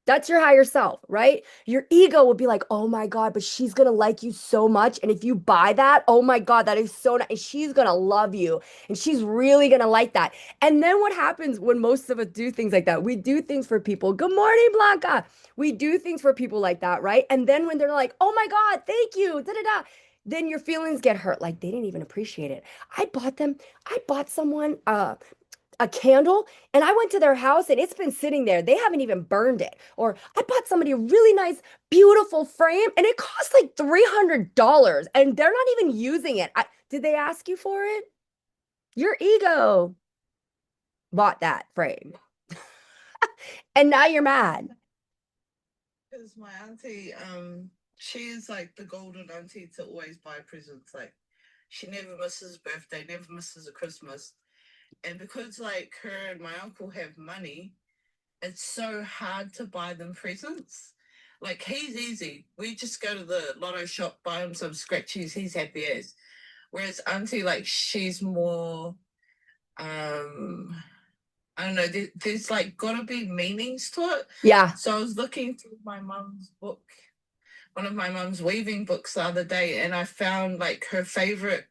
That's your higher self, right? Your ego would be like, oh my God, but she's gonna like you so much. And if you buy that, oh my God, that is so nice. She's gonna love you and she's really gonna like that. And then what happens when most of us do things like that? We do things for people. Good morning, Blanca. We do things for people like that, right? And then when they're like, oh my God, thank you, da da da, then your feelings get hurt. Like they didn't even appreciate it. I bought someone a candle and I went to their house and it's been sitting there. They haven't even burned it. Or I bought somebody a really nice, beautiful frame and it cost like $300 and they're not even using it. Did they ask you for it? Your ego bought that frame and now you're mad. Because my auntie, she's like the golden auntie to always buy presents. Like, she never misses a birthday, never misses a Christmas. And because like her and my uncle have money, it's so hard to buy them presents. Like he's easy. We just go to the lotto shop, buy him some scratchies, he's happy as. Whereas auntie, like she's more um I don't know, there's like gotta be meanings to it. Yeah. So I was looking through my mum's book, one of my mum's weaving books the other day, and I found like her favorite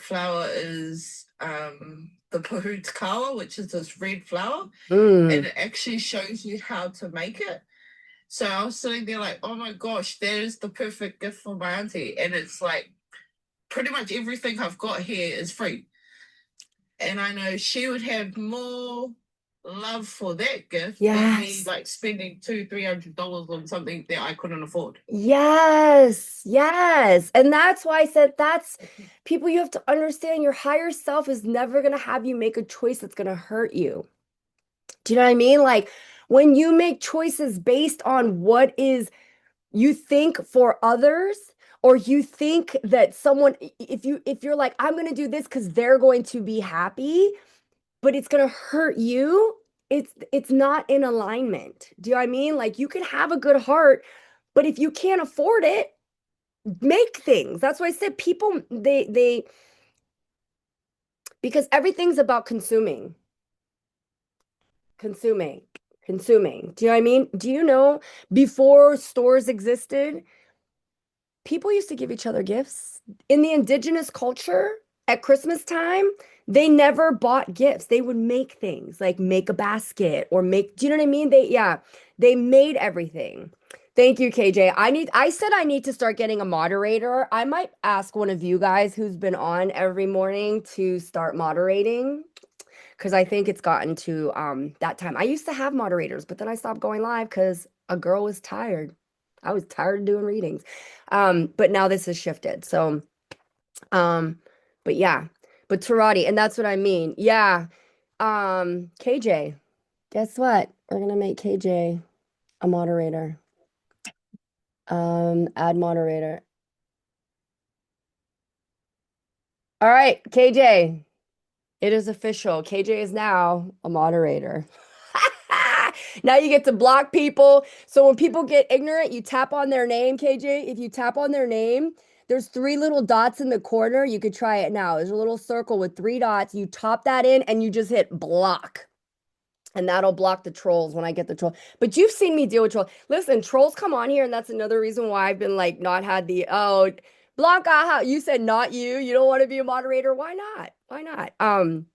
flower is the Kawa, which is this red flower, and Mm. it actually shows you how to make it. So I was sitting there like, oh my gosh, that is the perfect gift for my auntie. And it's like pretty much everything I've got here is free. And I know she would have more love for that gift than me Yes. like spending $200-300 on something that I couldn't afford. Yes. Yes. And that's why I said that's people, you have to understand your higher self is never going to have you make a choice that's going to hurt you. Do you know what I mean? Like when you make choices based on what is you think for others, or you think that someone, if you're like, I'm going to do this because they're going to be happy, but it's going to hurt you, it's not in alignment. Do you know what I mean? Like you can have a good heart, but if you can't afford it, make things. That's why I said people they because everything's about consuming, consuming. Do you know what I mean? Do you know before stores existed, people used to give each other gifts. In the indigenous culture, at Christmas time, they never bought gifts. They would make things like make a basket or make, do you know what I mean? Yeah, they made everything. Thank you, KJ. I said I need to start getting a moderator. I might ask one of you guys who's been on every morning to start moderating because I think it's gotten to that time. I used to have moderators, but then I stopped going live because a girl was tired. I was tired of doing readings. But now this has shifted. So, um, but yeah, but Tarati, and that's what I mean. Yeah. KJ, guess what? We're gonna make KJ a moderator. Add moderator. All right, KJ. It is official. KJ is now a moderator. Now you get to block people. So when people get ignorant, you tap on their name, KJ. If you tap on their name, there's three little dots in the corner. You could try it now. There's a little circle with three dots. You top that in and you just hit block. And that'll block the trolls when I get the troll. But you've seen me deal with trolls. Listen, trolls come on here, and that's another reason why I've been like not had the Blanca, how you said not you. You don't want to be a moderator. Why not? Why not? Um,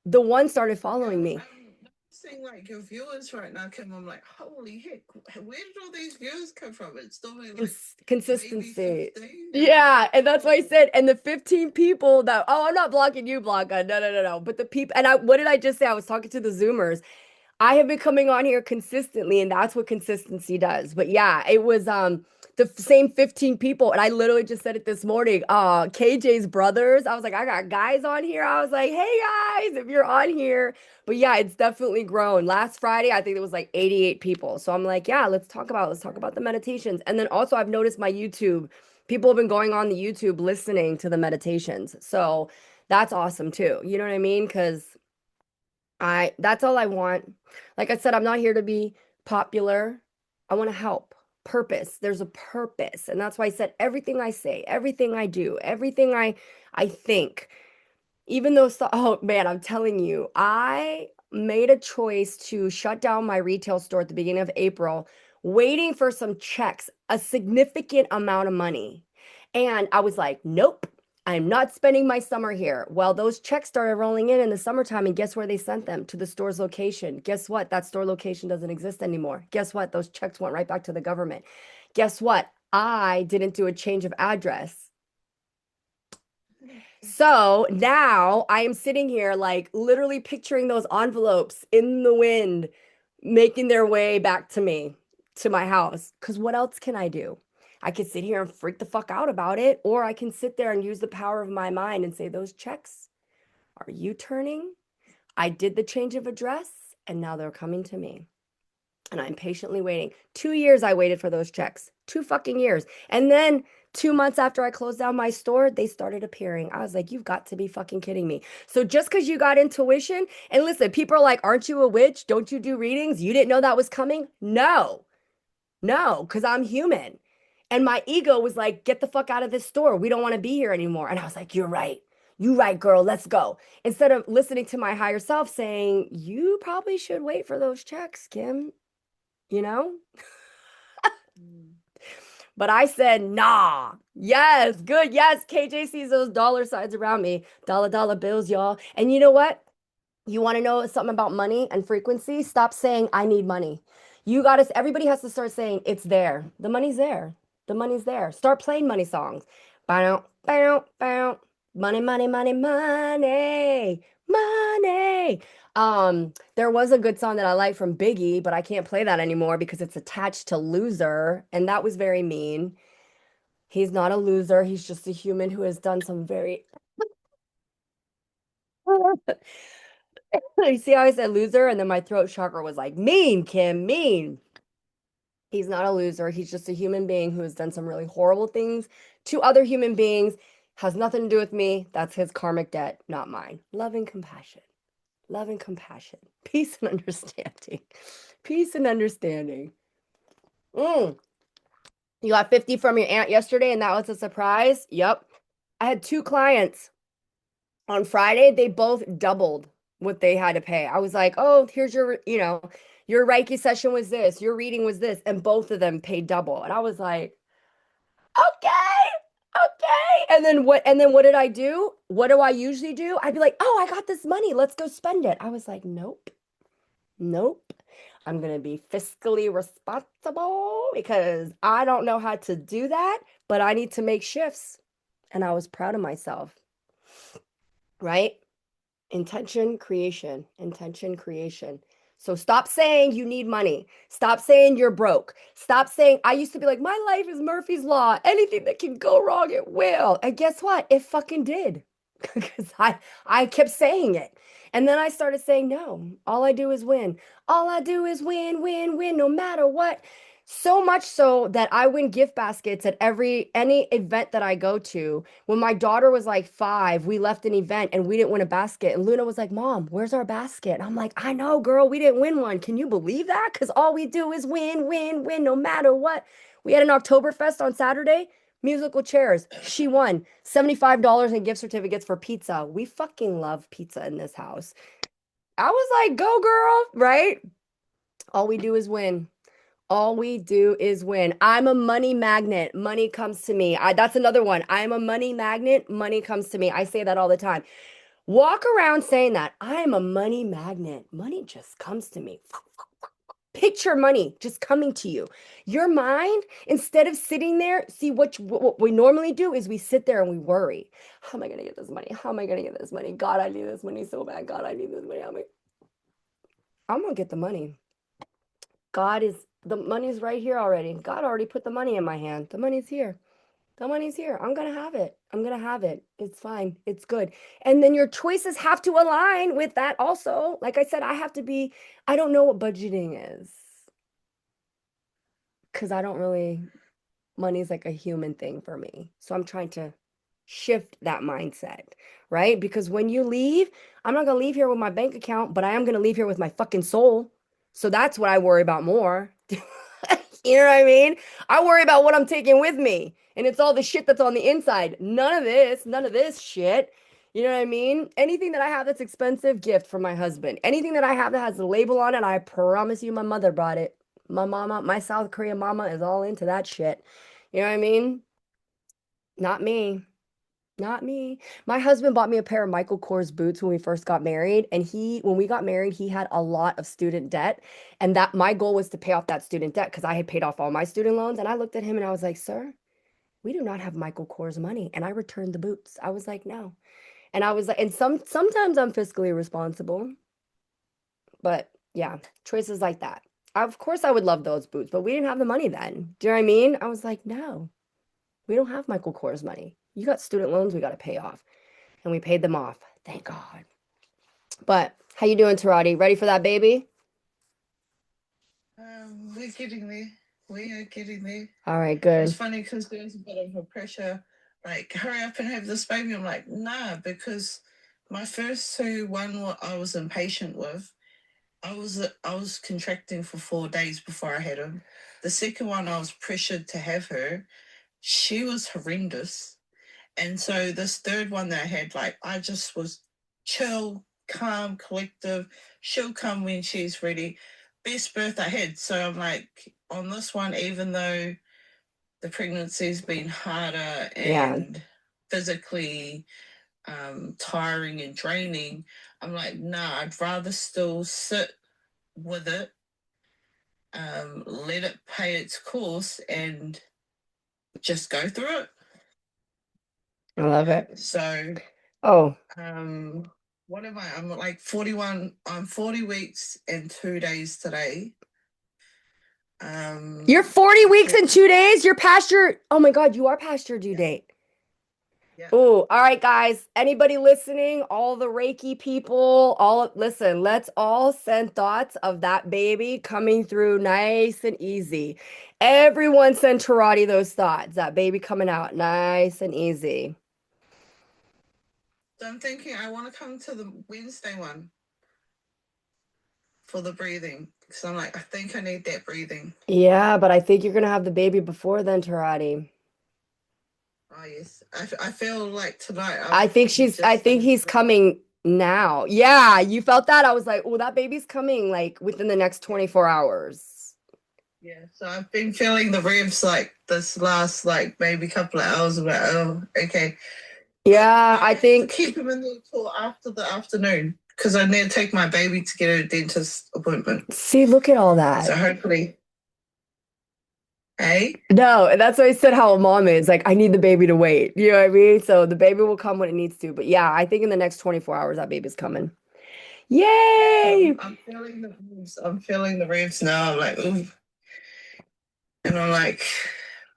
the one started Yeah, following me. I'm noticing like your viewers right now, Kim. I'm like, holy heck, where did all these viewers come from? It's only like maybe Consistency. 15. Yeah, and that's why I said, and the 15 people that, oh, I'm not blocking you, Blanca. No, no, no, no. But the people, and what did I just say? I was talking to the Zoomers. I have been coming on here consistently, and that's what consistency does. But yeah, it was the same 15 people, and I literally just said it this morning. KJ's brothers. I was like, I got guys on here. I was like, hey guys, if you're on here. But yeah, it's definitely grown. Last Friday, I think it was like 88 people. So I'm like, yeah, let's talk about the meditations. And then also I've noticed my YouTube, people have been going on the YouTube listening to the meditations. So that's awesome too. You know what I mean? Because that's all I want. Like I said, I'm not here to be popular. I want to help. Purpose. There's a purpose. And that's why I said everything I say, everything I do, everything I think, even though oh man, I'm telling you, I made a choice to shut down my retail store at the beginning of April, waiting for some checks, a significant amount of money. And I was like, nope. I'm not spending my summer here. Well, those checks started rolling in the summertime, and guess where they sent them? To the store's location. Guess what? That store location doesn't exist anymore. Guess what? Those checks went right back to the government. Guess what? I didn't do a change of address. So now I am sitting here, like literally picturing those envelopes in the wind, making their way back to me, to my house. Because what else can I do? I could sit here and freak the fuck out about it, or I can sit there and use the power of my mind and say, those checks are you turning? I did the change of address, and now they're coming to me. And I'm patiently waiting. 2 years I waited for those checks. 2 fucking years. And then 2 months after I closed down my store, they started appearing. I was like, you've got to be fucking kidding me. So just because you got intuition, and listen, people are like, aren't you a witch? Don't you do readings? You didn't know that was coming? No, no, because I'm human. And my ego was like, get the fuck out of this store. We don't want to be here anymore. And I was like, you're right. You right, girl, let's go. Instead of listening to my higher self saying, you probably should wait for those checks, Kim, you know? Mm. But I said, nah. Yes, good. Yes, KJ sees those dollar signs around me. Dollar, dollar bills, y'all. And you know what? You want to know something about money and frequency? Stop saying, I need money. You got to, everybody has to start saying, it's there. The money's there. The money's there. Start playing money songs. Bow, bow, bow. Money, money, money, money, money. There was a good song that I like from Biggie, but I can't play that anymore because it's attached to loser, and that was very mean. He's not a loser. He's just a human who has done some very. You see how I said loser, and then my throat chakra was like, mean, Kim, mean. He's not a loser. He's just a human being who has done some really horrible things to other human beings. Has nothing to do with me. That's his karmic debt, not mine. Love and compassion. Love and compassion. Peace and understanding. Peace and understanding. Mm. You got 50 from your aunt yesterday, and that was a surprise? Yep. I had two clients on Friday. They both doubled what they had to pay. I was like, oh, here's your, your Reiki session was this, your reading was this, and both of them paid double. And I was like, okay, okay. And then what did I do? What do I usually do? I'd be like, oh, I got this money. Let's go spend it. I was like, nope, nope. I'm gonna be fiscally responsible because I don't know how to do that, but I need to make shifts. And I was proud of myself, right? Intention creation, intention creation. So stop saying you need money. Stop saying you're broke. Stop saying, I used to be like, my life is Murphy's Law. Anything that can go wrong, it will. And guess what? It fucking did. Because I kept saying it. And then I started saying, no, all I do is win. All I do is win, win, win, no matter what. So much so that I win gift baskets at any event that I go to. When my daughter was like 5, we left an event and we didn't win a basket. And Luna was like, Mom, where's our basket? And I'm like, I know, girl, we didn't win one. Can you believe that? Because all we do is win, win, win, no matter what. We had an Oktoberfest on Saturday, musical chairs. She won $75 in gift certificates for pizza. We fucking love pizza in this house. I was like, go, girl, right? All we do is win. All we do is win. I'm a money magnet. Money comes to me. That's another one. I'm a money magnet. Money comes to me. I say that all the time. Walk around saying that. I am a money magnet. Money just comes to me. Picture money just coming to you. Your mind, instead of sitting there, see what we normally do is we sit there and we worry. How am I going to get this money? How am I going to get this money? God, I need this money so bad. God, I need this money. I'm going to get the money. The money's right here already. God already put the money in my hand. The money's here. The money's here. I'm going to have it. I'm going to have it. It's fine. It's good. And then your choices have to align with that also. Like I said, I don't know what budgeting is because money's like a human thing for me. So I'm trying to shift that mindset, right? Because when you leave, I'm not going to leave here with my bank account, but I am going to leave here with my fucking soul. So that's what I worry about more. You know what I mean? I worry about what I'm taking with me. And it's all the shit that's on the inside. None of this shit. You know what I mean? Anything that I have that's expensive, gift from my husband. Anything that I have that has a label on it, I promise you my mother brought it. My mama, my South Korean mama is all into that shit. You know what I mean? Not me. Not me. My husband bought me a pair of Michael Kors boots when we first got married. And when we got married, he had a lot of student debt. And that my goal was to pay off that student debt because I had paid off all my student loans. And I looked at him and I was like, sir, we do not have Michael Kors money. And I returned the boots. I was like, no. And I was like, and sometimes I'm fiscally responsible. But yeah, choices like that. Of course I would love those boots, but we didn't have the money then. Do you know what I mean? I was like, no. We don't have Michael Kors money. You got student loans we got to pay off. And we paid them off. Thank God. But how you doing, Tarati? Ready for that baby? We're getting there. We are getting there. All right, It's good. funny because there's a bit of a pressure, like hurry up and have this baby. I'm like, nah, because my first two, I was impatient with. I was contracting for 4 days before I had him. The second one, I was pressured to have her. She was horrendous. And so this third one that I had, like, I just was chill, calm, collective. She'll come when she's ready. Best birth I had. So I'm like, on this one, even though the pregnancy's been harder Yeah. and physically tiring and draining, I'm like, nah, I'd rather still sit with it, let it pay its course, and just go through it. I love it. So, Oh, what am I? I'm like 41. I'm 40 weeks and 2 days today. you're 40 weeks and 2 days. You're past your, oh my God, you are past your due date. Yeah. Oh, all right, guys. Anybody listening? All the Reiki people, listen, let's all send thoughts of that baby coming through nice and easy. Everyone send Tarati those thoughts, that baby coming out nice and easy. So I'm thinking I want to come to the Wednesday one for the breathing because I'm like, I think I need that breathing. Yeah, but I think you're gonna have the baby before then, Tarati. Oh yes, I feel like tonight. I think he's coming now. Yeah, you felt that? I was like, oh, that baby's coming like within the next 24 hours. Yeah, so I've been feeling the revs like this last like maybe couple of hours. I'm like, oh, okay. Yeah, I have to think keep him in there until after the afternoon because I need to take my baby to get a dentist appointment. see, look at all So that. hopefully, hey, No, that's why I said how a mom is. Like, I need the baby to wait. You know what I mean? So the baby will come when it needs to. But yeah, I think in the next 24 hours that baby's coming. Yay! I'm feeling the revs. I'm feeling the revs now. I'm like, ooh. And I'm like,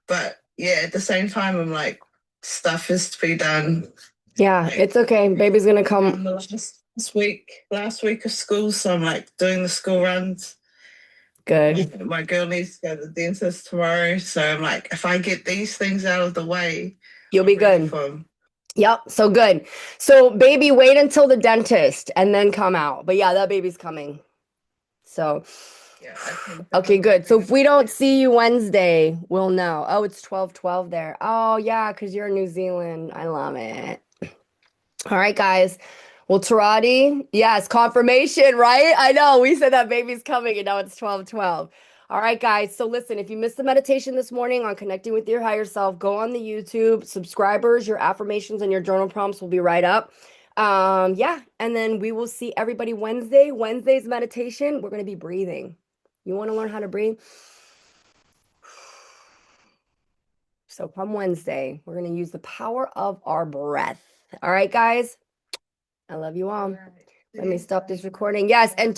but yeah, at the same time, I'm like, stuff is to be done. Yeah, Like, it's okay. Baby's gonna come. the last week of school, so I'm like doing the school runs. Good. My girl needs to go to the dentist tomorrow, so I'm like, if I get these things out of the way, You'll be I'm ready good. for 'em. Yep, so good. So baby, wait until the dentist and then come out. But yeah, that baby's coming. So Yeah, I think okay, good. So if we don't see you Wednesday, we'll know. Oh, it's 12:12 there. Oh yeah, because you're in New Zealand. I love it. All right, guys. Well, Tarati, yes, confirmation, right? I know we said that baby's coming and now it's 12:12. All right, guys. So listen, if you missed the meditation this morning on connecting with your higher self, go on the YouTube. Subscribers, your affirmations and your journal prompts will be right up. Yeah, and then we will see everybody Wednesday. Wednesday's meditation, we're going to be breathing. You want to learn how to breathe? So come Wednesday, we're going to use the power of our breath. All right, guys. I love you all. Let me stop this recording. Yes, and